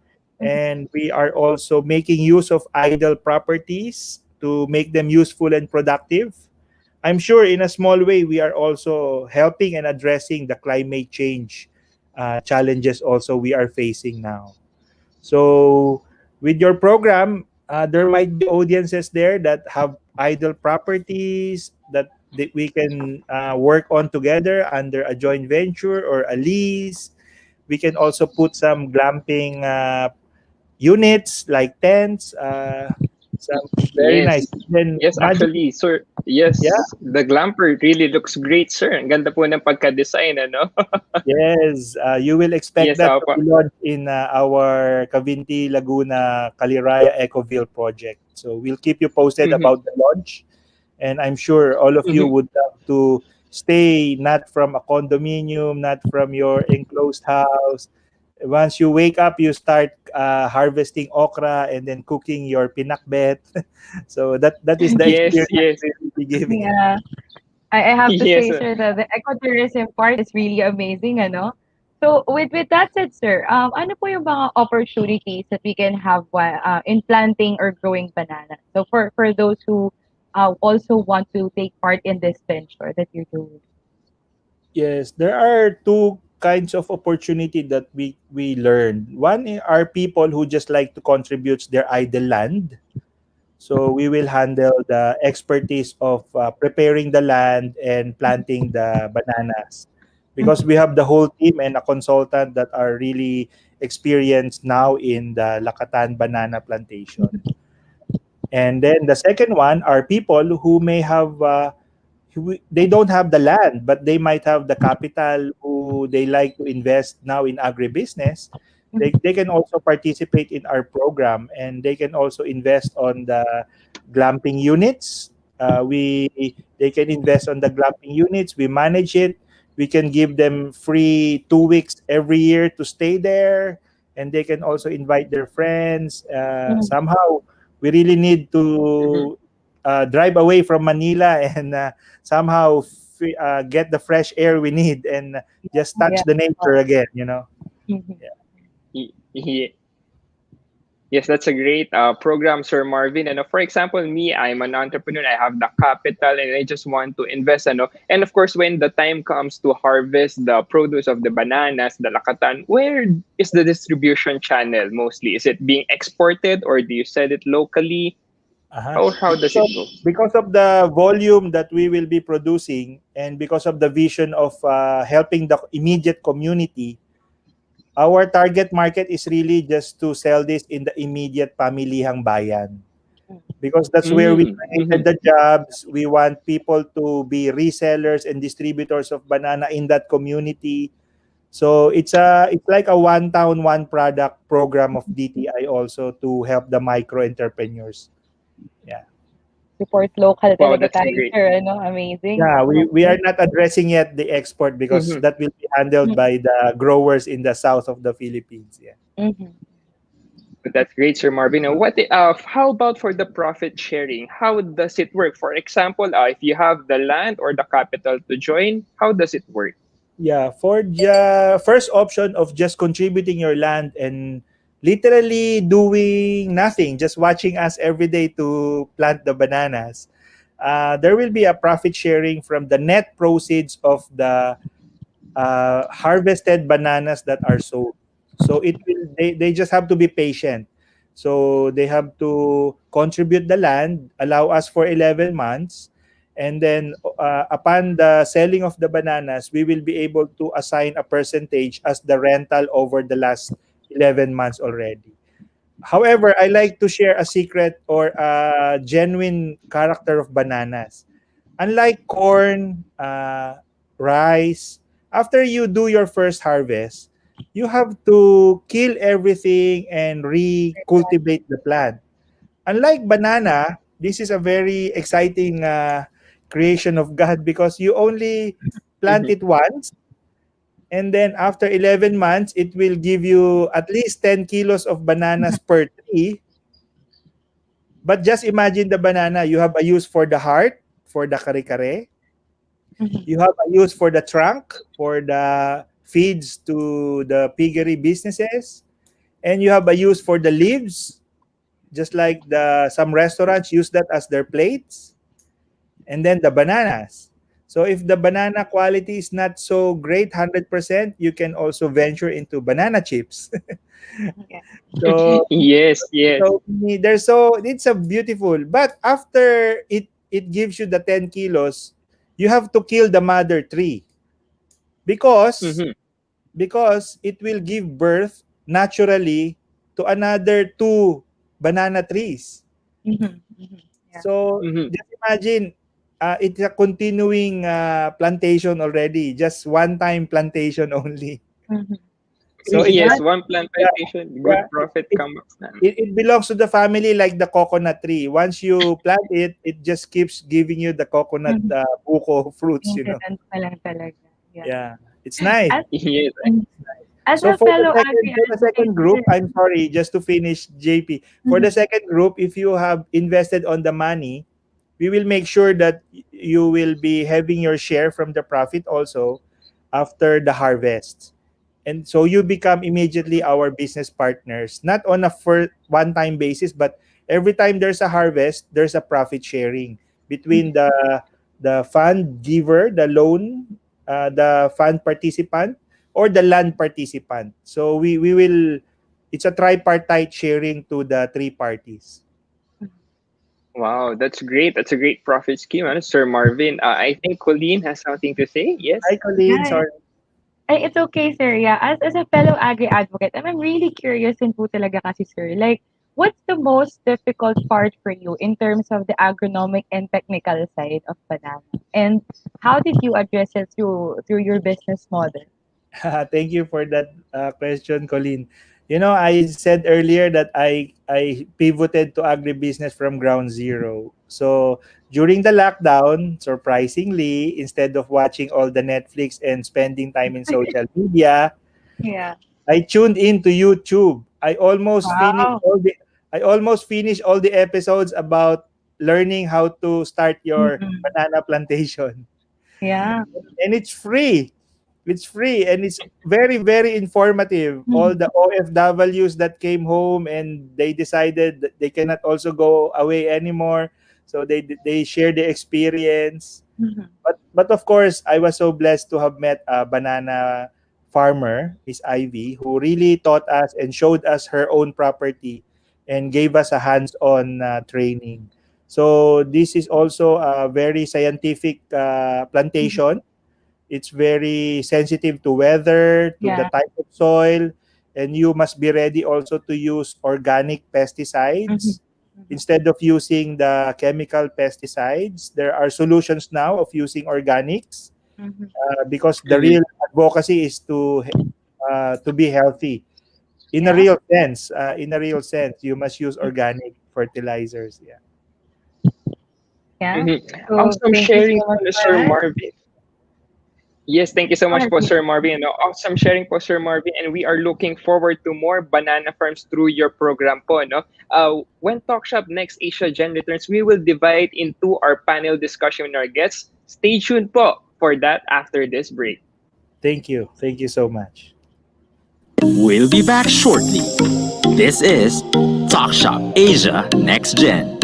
S15: And we are also making use of idle properties to make them useful and productive. I'm sure in a small way we are also helping and addressing the climate change challenges also we are facing now. So with your program, there might be audiences there that have idle properties that we can work on together under a joint venture or a lease. We can also put some glamping units like tents, some very nice.
S5: Yes.
S15: Then
S5: Yes,
S15: imagine,
S5: actually, sir.
S15: yeah,
S5: Yes, the glamper really looks great, sir. Ang ganda po ng pagka-design, ano?
S15: yes, you will expect
S5: Yes,
S15: that to
S5: apa.
S15: be launched in our Cavinti Laguna Caliraya Ecoville project. So we'll keep you posted
S5: Mhm.
S15: about the launch, and I'm sure all of you
S5: Mhm.
S15: would love to stay not from a condominium, not from your enclosed house. Once you wake up, you start harvesting okra and then cooking your pinakbet. So that is the
S5: Yes,
S15: experience
S5: yes.
S15: we will be giving it.
S6: Yeah. I have to
S5: Yes.
S6: say, sir, that the ecotourism part is really amazing, ano? So, with that said, sir, ano po yung mga opportunities that we can have in planting or growing bananas? So, for those who also want to take part in this venture that you're doing.
S15: Yes, there are two kinds of opportunity that we learned. One are people who just like to contribute their idle land. So we will handle the expertise of preparing the land and planting the bananas, because we have the whole team and a consultant that are really experienced now in the Lakatan banana plantation. And then the second one are people who may have they don't have the land, but they might have the capital who they like to invest now in agribusiness. They can also participate in our program, and they can also invest on the glamping units. We They can invest on the glamping units. We manage it. We can give them free 2 weeks every year to stay there, and they can also invite their friends. Somehow, we really need
S5: Mhm.
S15: to drive away from Manila and somehow get the fresh air we need and just touch
S6: Yeah.
S15: the nature again, you know.
S6: Mhm.
S15: Yeah.
S5: Ye- Yes, that's a great program, Sir Marvin. And for example, me, I'm an entrepreneur. I have the capital, and I just want to invest. Ano? And of course, when the time comes to harvest the produce of the bananas, the lakatan, where is the distribution channel mostly? Is it being exported, or do you sell it locally?
S15: Uh-huh.
S5: How does it go?
S15: Because of the volume that we will be producing, and because of the vision of helping the immediate community, our target market is really just to sell this in the immediate pamilihang bayan, because that's where we
S5: Mm.
S15: created
S5: Mhm.
S15: the jobs. We want people to be resellers and distributors of banana in that community. So it's like a one town one product program of DTI also to help the micro entrepreneurs. Yeah.
S6: Support local
S5: Wow,
S6: talaga
S5: that's
S6: tayo,
S5: great.
S6: sir, ano? Amazing.
S15: Yeah, we are
S6: Okay.
S15: not addressing yet the export because
S5: Mhm.
S15: that will be handled by the growers in the south of the Philippines. Yeah.
S6: Mhm.
S5: That's great, Sir Marvin. Now, how about for the profit sharing? How does it work? For example, if you have the land or the capital to join, how does it work?
S15: Yeah, for the first option of just contributing your land and literally doing nothing, just watching us every day to plant the bananas, there will be a profit sharing from the net proceeds of the harvested bananas that are sold. So they just have to be patient. So they have to contribute the land, allow us for 11 months, and then upon the selling of the bananas, we will be able to assign a percentage as the rental over the last 11 months already. However, I like to share a secret or a genuine character of bananas. Unlike corn, rice, after you do your first harvest, you have to kill everything and recultivate the plant. Unlike banana, this is a very exciting creation of God because you only plant
S5: Mhm.
S15: it once, and then after 11 months, it will give you at least 10 kilos of bananas per tree. But just imagine the banana. You have a use for the heart, for the kare-kare. You have a use for the trunk, for the feeds to the piggery businesses. And you have a use for the leaves, just like the some restaurants use that as their plates. And then the bananas. So if the banana quality is not so great 100%, you can also venture into banana chips.
S6: Okay.
S15: So
S5: Yes, yes.
S15: there's so it's a beautiful, but after it gives you the 10 kilos, you have to kill the mother tree because
S5: Mhm.
S15: it will give birth naturally to another 2 banana trees.
S6: Mhm. Mhm. Yeah.
S15: So just imagine, it's a continuing plantation already, just one-time plantation only.
S6: Mhm.
S15: So it
S5: Yes,
S15: has,
S5: one plant
S15: yeah,
S5: plantation, good
S15: yeah,
S5: profit
S15: it,
S5: comes.
S15: it belongs to the family like the coconut tree. Once you plant it, it just keeps giving you the coconut
S6: Mhm.
S15: buko fruits, you know.
S6: Maintenance pa lang talaga. Yeah.
S15: Yeah, it's nice.
S6: As
S5: Yes.
S6: as
S15: So
S6: a fellow agri-advocate,
S15: for the second group, I'm sorry, just to finish, JP. For the
S6: Mhm.
S15: second group, if you have invested on the money, we will make sure that you will be having your share from the profit also after the harvest. And so you become immediately our business partners, not on a one-time basis, but every time there's a harvest, there's a profit sharing between the fund giver, the loan, the fund participant, or the land participant. So we will, it's a tripartite sharing to the three parties.
S5: Wow, that's great. That's a great profit scheme, Sir Marvin. I think Colleen has something to say. Yes.
S15: Hi, Colleen.
S6: yeah,
S15: Sorry.
S6: ay, it's okay, sir. Yeah, as a fellow agri-advocate, I'm really curious din po talaga kasi, sir. Like, what's the most difficult part for you in terms of the agronomic and technical side of banana? And how did you address it through your business model?
S15: Thank you for that question, Colleen. You know, I said earlier that I pivoted to agribusiness from ground zero. So during the lockdown, surprisingly, instead of watching all the Netflix and spending time in social media,
S6: Yeah.
S15: I tuned into YouTube.
S6: Wow.
S15: I almost finished all the episodes about learning how to start your
S6: Mm-mm.
S15: banana plantation.
S6: Yeah.
S15: And it's free. It's free and it's very, very informative. All
S6: Mhm.
S15: the OFWs that came home and they decided that they cannot also go away anymore, so they share the experience.
S6: Mhm.
S15: But of course, I was so blessed to have met a banana farmer, Miss Ivy, who really taught us and showed us her own property and gave us a hands-on training. So this is also a very scientific
S6: Mhm.
S15: plantation. It's very sensitive to weather, to the
S6: Yeah.
S15: type of soil, and you must be ready also to use organic
S6: Mhm.
S15: pesticides
S6: Mhm.
S15: instead of using the chemical pesticides. There are solutions now of using organics
S6: Mhm.
S15: because the
S5: Mhm.
S15: real advocacy is to be healthy. In a
S6: Yeah.
S15: real sense, you must use organic fertilizers. Yeah.
S6: Yeah.
S5: Mhm.
S6: So
S5: Awesome
S6: thank you
S5: sharing,
S6: so much for
S5: Sir
S6: that.
S5: Marvin. Yes, thank you so
S6: Go
S5: much
S6: ahead,
S5: po,
S6: please.
S5: Sir Marvin. No, awesome sharing po, Sir Marvin. And we are looking forward to more banana farms through your program po. No? When Talk Shop Next Asia Gen returns, we will divide into our panel discussion with our guests. Stay tuned po for that after this break.
S15: Thank you. Thank you so much.
S2: We'll be back shortly. This is Talk Shop Asia Next Gen.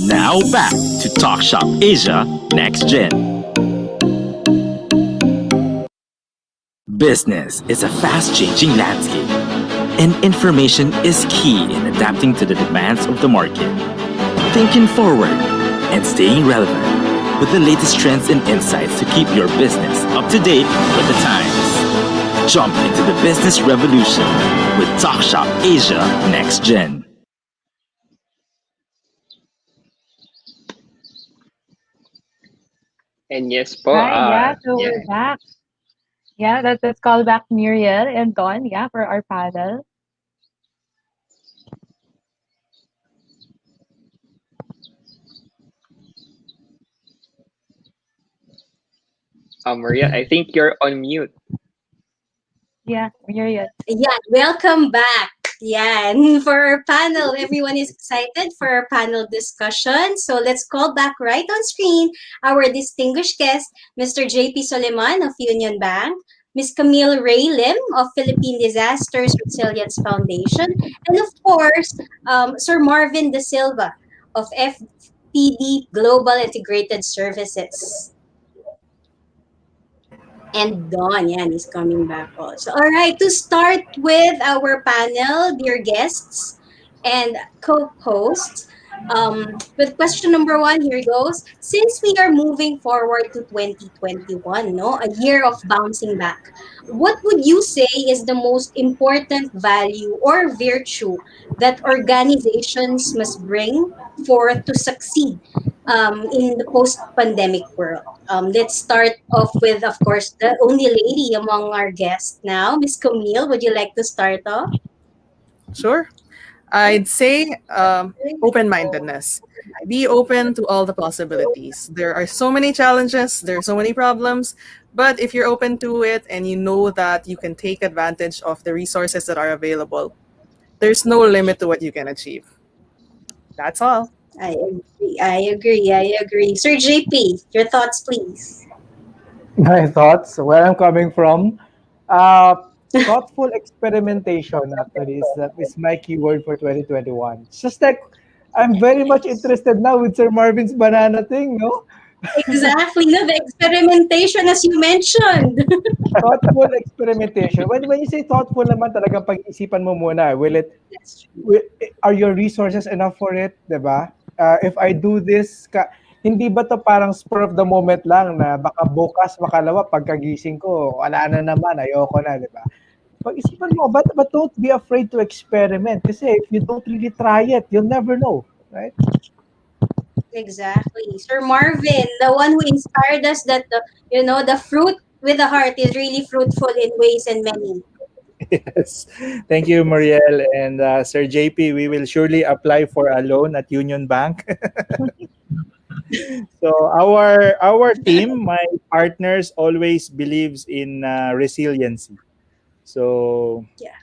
S2: Now back to Talk Shop Asia Next Gen. Business is a fast changing landscape, and information is key in adapting to the demands of the market. Thinking forward and staying relevant with the latest trends and insights to keep your business up to date with the times. Jump into the business revolution with Talk Shop Asia Next Gen.
S5: And yes po,
S6: Right, yeah, so
S5: yeah.
S6: we're back. Yeah, let's call back Muriel and Don, yeah, for our panel.
S5: Maria, I think you're on mute.
S6: Yeah, Muriel.
S4: Yeah, welcome back. Yeah, and for our panel, everyone is excited for our panel discussion. So let's call back right on screen our distinguished guest, Mr. JP Soleman of Union Bank, Ms. Camille Ray Lim of Philippine Disasters Resilience Foundation, and of course, Sir Marvin De Silva of FPD Global Integrated Services. And Don, yan, is coming back also. All right, to start with our panel, dear guests and co-hosts, with question number one, here goes. Since we are moving forward to 2021, no, a year of bouncing back, what would you say is the most important value or virtue that organizations must bring forth to succeed in the post-pandemic world? Let's start off with, of course, the only lady among our guests now, Miss Camille. Would you like to start off?
S20: Sure. I'd say open-mindedness. Be open to all the possibilities. There are so many challenges, there are so many problems, but if you're open to it and you know that you can take advantage of the resources that are available, there's no limit to what you can achieve. That's all.
S4: I agree. I agree. I agree. Sir JP, your thoughts, please.
S8: My thoughts, where I'm coming from, uh, thoughtful experimentation actually is my keyword for 2021. It's just like I'm very much interested now with Sir Marvin's banana thing, no?
S4: Exactly. No, the experimentation, as you mentioned.
S8: Thoughtful experimentation. When you say thoughtful naman, talagang pag-isipan mo muna, are your resources enough for it, 'di ba? If I do this, hindi ba to parang spur of the moment lang na baka bukas, makalawa, pagkagising ko, wala na naman, ayoko na, 'di ba? Pag-isipan mo, but don't be afraid to experiment kasi if you don't really try it, you'll never know, right?
S4: Exactly. Sir Marvin, the one who inspired us that the fruit with the heart is really fruitful in ways and many.
S15: Yes. Thank you, Mariel. And Sir JP, we will surely apply for a loan at Union Bank. So our team, my partners, always believes in resiliency. So
S4: Yeah.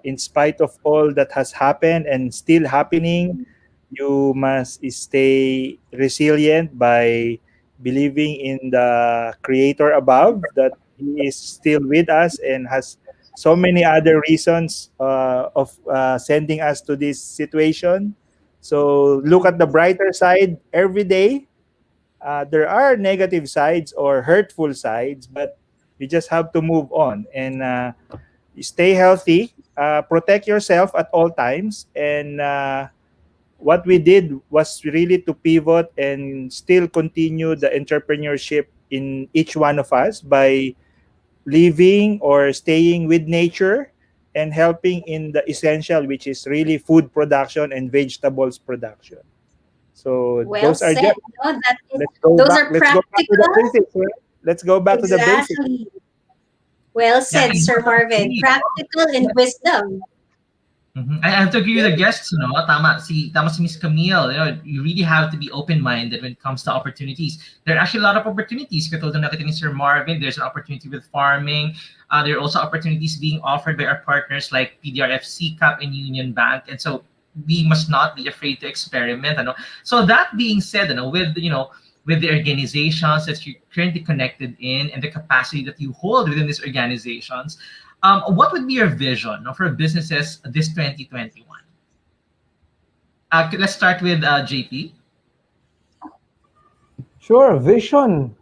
S15: in spite of all that has happened and still happening, you must stay resilient by believing in the creator above, that he is still with us and has so many other reasons of sending us to this situation. So look at the brighter side every day. There are negative sides or hurtful sides, but you just have to move on and stay healthy, protect yourself at all times, and what we did was really to pivot and still continue the entrepreneurship in each one of us by living or staying with nature and helping in the essential, which is really food production and vegetables production. So
S4: Well
S15: those are
S4: said.
S15: just,
S4: No, that is,
S15: let's go
S4: those
S15: back.
S4: are
S15: Let's go back to the
S4: practical.
S15: basics. Right? Let's go back to the basics.
S4: Exactly. Well
S3: Yeah,
S4: said, Sir Marvin. Practical and wisdom.
S3: I have to agree with the guests, tama si Miss Camille, you really have to be open-minded when it comes to opportunities. There are actually a lot of opportunities. Katulad ng nakita ni Sir Marvin, there's an opportunity with farming. There are also opportunities being offered by our partners like PDRF, CCAP, and Union Bank. And so we must not be afraid to experiment. So that being said, with the organizations that you're currently connected in and the capacity that you hold within these organizations, what would be your vision for businesses this 2021? Let's start with JP.
S8: Sure, vision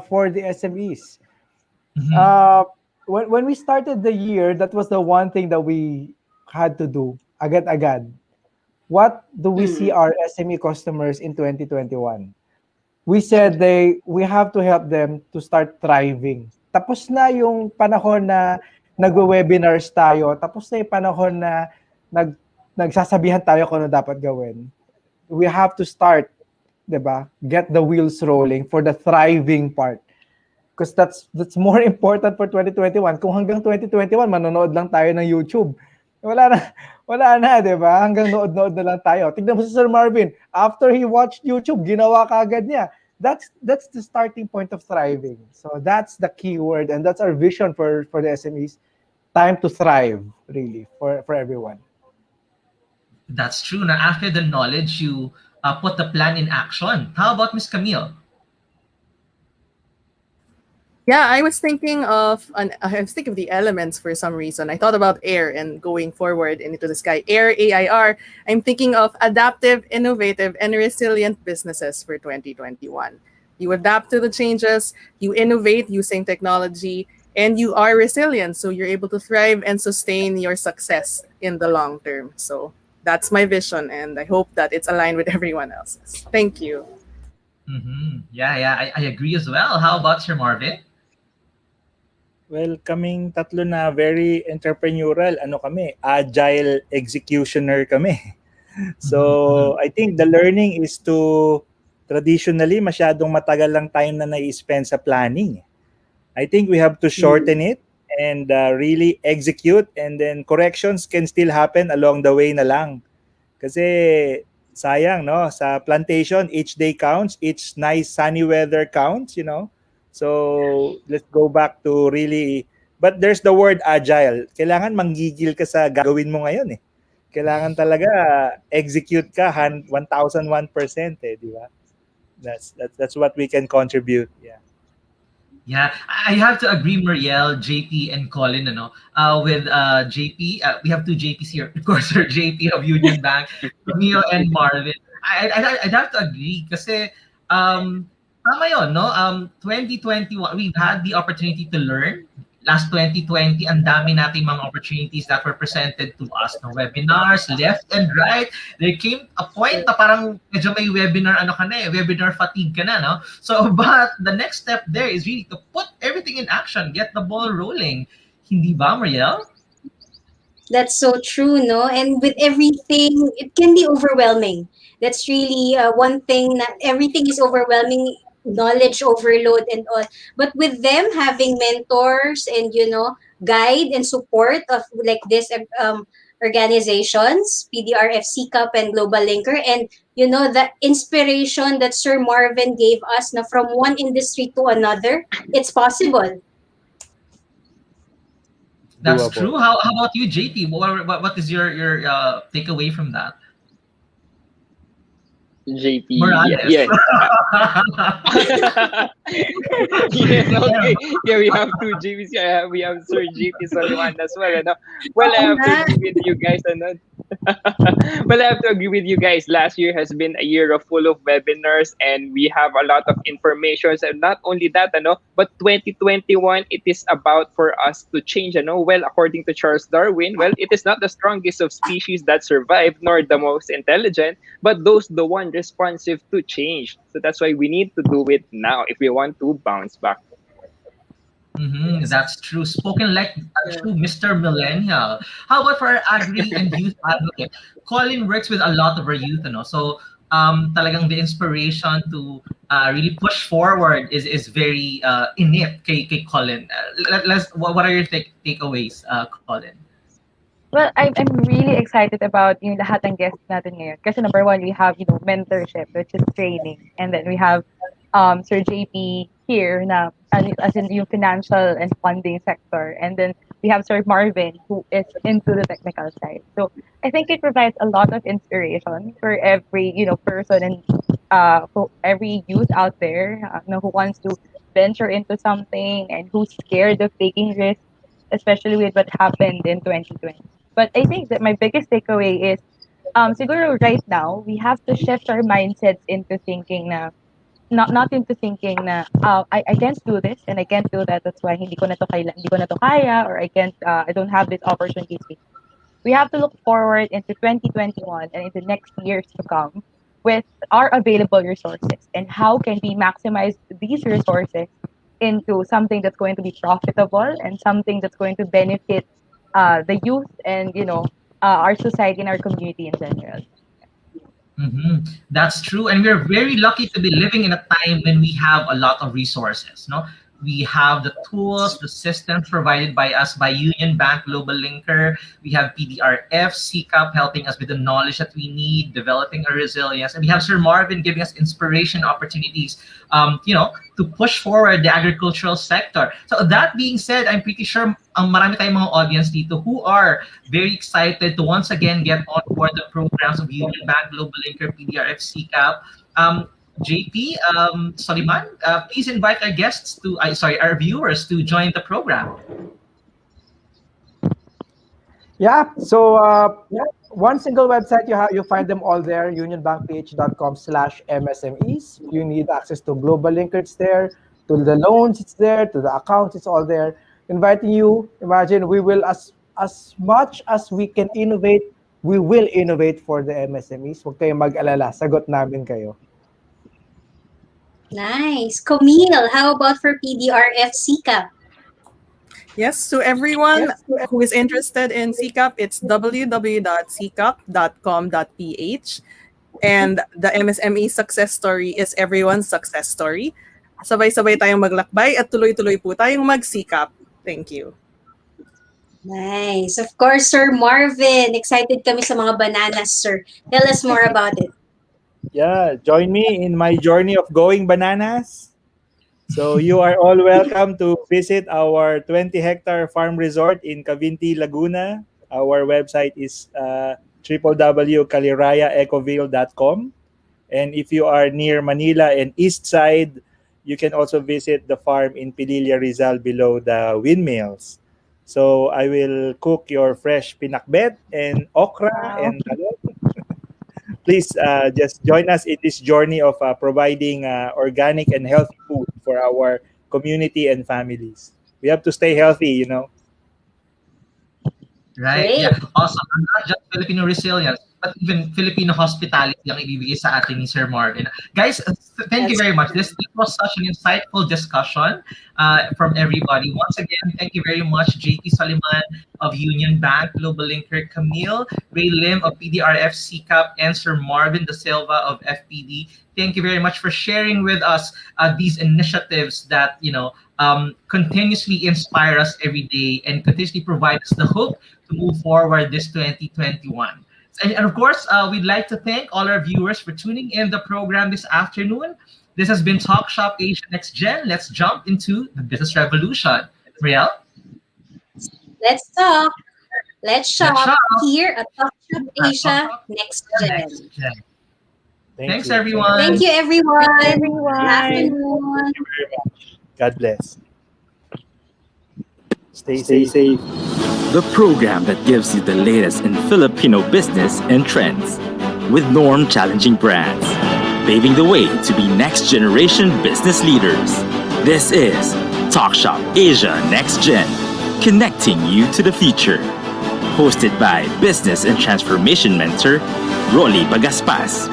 S8: for the SMEs. When we started the year, that was the one thing that we had to do, agad-agad. What do we see our SME customers in 2021? We said we have to help them to start thriving. Tapos na yung panahon na nagwe-webinars tayo, tapos na yung panahon na nagsasabihan tayo kung ano dapat gawin. We have to start, 'di ba? Get the wheels rolling for the thriving part. Because that's more important for 2021. Kung hanggang 2021 manonood lang tayo ng YouTube, wala na, wala na, 'di ba? Hanggang nood-nood na lang tayo. Tignan mo si Sir Marvin, after he watched YouTube, ginawa kaagad niya. That's the starting point of thriving. So that's the key word, and that's our vision for the SMEs. Time to thrive, really, for everyone.
S3: That's true. Now, after the knowledge, you put the plan in action. How about Miss Camille?
S20: Yeah, I was thinking of the elements for some reason. I thought about air and going forward into the sky. Air, AIR. I'm thinking of adaptive, innovative, and resilient businesses for 2021. You adapt to the changes, you innovate using technology, and you are resilient. So you're able to thrive and sustain your success in the long term. So that's my vision, and I hope that it's aligned with everyone else's. Thank you.
S3: Yeah, I agree as well. How about Sir Marvin?
S15: Well, kaming tatlo na very entrepreneurial, kami, agile executioner kami. So, I think the learning is to traditionally masyadong matagal lang time na nai-spend sa planning. I think we have to shorten it and really execute, and then corrections can still happen along the way na lang. Kasi sayang, no? Sa plantation, each day counts, each nice sunny weather counts, So let's go back to really, but there's the word agile. Kailangan manggigil ka sa gagawin mo ngayon eh. Kailangan talaga execute ka 1001% eh, di ba? That's what we can contribute. Yeah.
S3: Yeah, I have to agree, Marielle, JP, and Colin. With JP, we have two JPs here. Of course, Sir JP of Union Bank, Camille and Marvin. I'd have to agree kasi tama yun, no? 2021, we've had the opportunity to learn. Last 2020, ang dami nating mga opportunities that were presented to us. No? Webinars, left and right. There came a point na parang medyo may webinar, webinar fatigue ka na, no? So, but the next step there is really to put everything in action, get the ball rolling. Hindi ba, Marielle?
S4: That's so true, no? And with everything, it can be overwhelming. That's really one thing that everything is overwhelming, knowledge overload and all. But with them having mentors and, guide and support of like this organizations, PDRF, CCAP, and Global Linker, and, the inspiration that Sir Marvin gave us na from one industry to another, it's possible.
S3: That's true. How about you, JP? What is your takeaway from that?
S5: JP.
S3: Morales.
S5: Yes. Yes, okay. Yeah, we have two JPs. We have Sir JP Soliman as well. Well, I have to agree with you guys. Well, I have to agree with you guys. Last year has been a year of full of webinars, and we have a lot of information. And not only that, but 2021, it is about for us to change. Well, according to Charles Darwin, well, it is not the strongest of species that survive, nor the most intelligent, but those the one responsive to change. So that's why we need to do it now if we want to bounce back.
S3: That's true. Spoken like a true Mr. Millennial. How about for our agri and youth advocate? Colin works with a lot of our youth, so talagang the inspiration to really push forward is very innate kay Colin. What are your takeaways, Colin?
S6: Well, I'm really excited about yung lahat ng guests natin ngayon. Kasi number one, we have, mentorship, which is training. And then we have Sir JP here na as in yung financial and funding sector. And then we have Sir Marvin who is into the technical side. So I think it provides a lot of inspiration for every, person and for every youth out there who wants to venture into something and who's scared of taking risks, especially with what happened in 2020. But I think that my biggest takeaway is, siguro right now, we have to shift our mindsets into thinking na, not into thinking na, I can't do this and I can't do that. That's why hindi ko na to kaya, or I don't have this opportunity. We have to look forward into 2021 and into next years to come with our available resources and how can we maximize these resources into something that's going to be profitable and something that's going to benefit the youth and our society and our community in general.
S3: That's true, and we're very lucky to be living in a time when we have a lot of resources. No, we have the tools, the systems provided by us by Union Bank Global Linker. We have PDRF, CCAP helping us with the knowledge that we need, developing our resilience, and we have Sir Marvin giving us inspiration opportunities. To push forward the agricultural sector. So that being said, I'm pretty sure marami tayong mga audience dito who are very excited to once again get on board the programs of Union Bank Global Linker, PDRF, CCAP. JP, Soliman, please invite our guests our viewers to join the program.
S8: Yeah. So one single website you find them all there, unionbankph.com/MSMEs. You need access to Global Linker, it's there, to the loans, it's there, to the accounts, it's all there. Inviting you, imagine we will as much as we can innovate, we will innovate for the MSMEs. Huwag kayong mag-alala, sagot namin kayo.
S4: Nice. Camille, how about for PDRF CCAP?
S20: Yes, to everyone who is interested in CCAP, it's www.ccap.com.ph. And the MSME success story is everyone's success story. Sabay-sabay tayong maglakbay at tuloy-tuloy po tayong mag-CCAP. Thank you.
S4: Nice. Of course, Sir Marvin. Excited kami sa mga bananas, sir. Tell us more about it.
S15: Yeah, join me in my journey of going bananas. So you are all welcome to visit our 20-hectare farm resort in Cavinti, Laguna. Our website is www.calirayaecoville.com. And if you are near Manila and East Side, you can also visit the farm in Pililla, Rizal below the windmills. So I will cook your fresh pinakbet and okra and talong. Please just join us in this journey of providing organic and healthy food for our community and families. We have to stay healthy,
S3: Right? Yeah. Awesome. And not just Filipino resilience, but even Filipino hospitality ang ibibigay sa atin ni Sir Marvin. Guys, thank you very much. This was such an insightful discussion from everybody. Once again, thank you very much, JP Soliman of Union Bank Global Linker, Camille, Ray Lim of PDRF CCAP, and Sir Marvin De Silva of FPD. Thank you very much for sharing with us these initiatives that continuously inspire us every day and continuously provide us the hope to move forward this 2021. And of course, we'd like to thank all our viewers for tuning in the program this afternoon. This has been Talk Shop Asia Next Gen. Let's jump into the business revolution. Riel?
S4: Let's talk. Let's shop here at Talk Shop Asia Next Gen.
S3: Thanks, everyone.
S4: Thank you, everyone.
S6: Thank you, everyone.
S4: Good afternoon.
S15: God bless. Stay safe.
S2: The program that gives you the latest in Filipino business and trends with norm challenging brands, paving the way to be next generation business leaders. This is Talk Shop Asia Next Gen, connecting you to the future. Hosted by business and transformation mentor Rolly Bagaspas,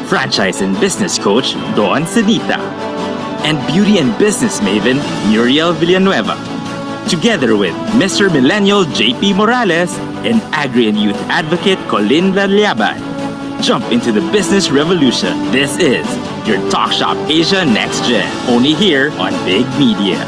S2: franchise and business coach Don Senita, and beauty and business maven Muriel Villanueva. Together with Mr. Millennial JP Morales and Agri and Youth Advocate Colin Valliaban. Jump into the business revolution. This is your Talk Shop Asia Next Gen, only here on Big Media.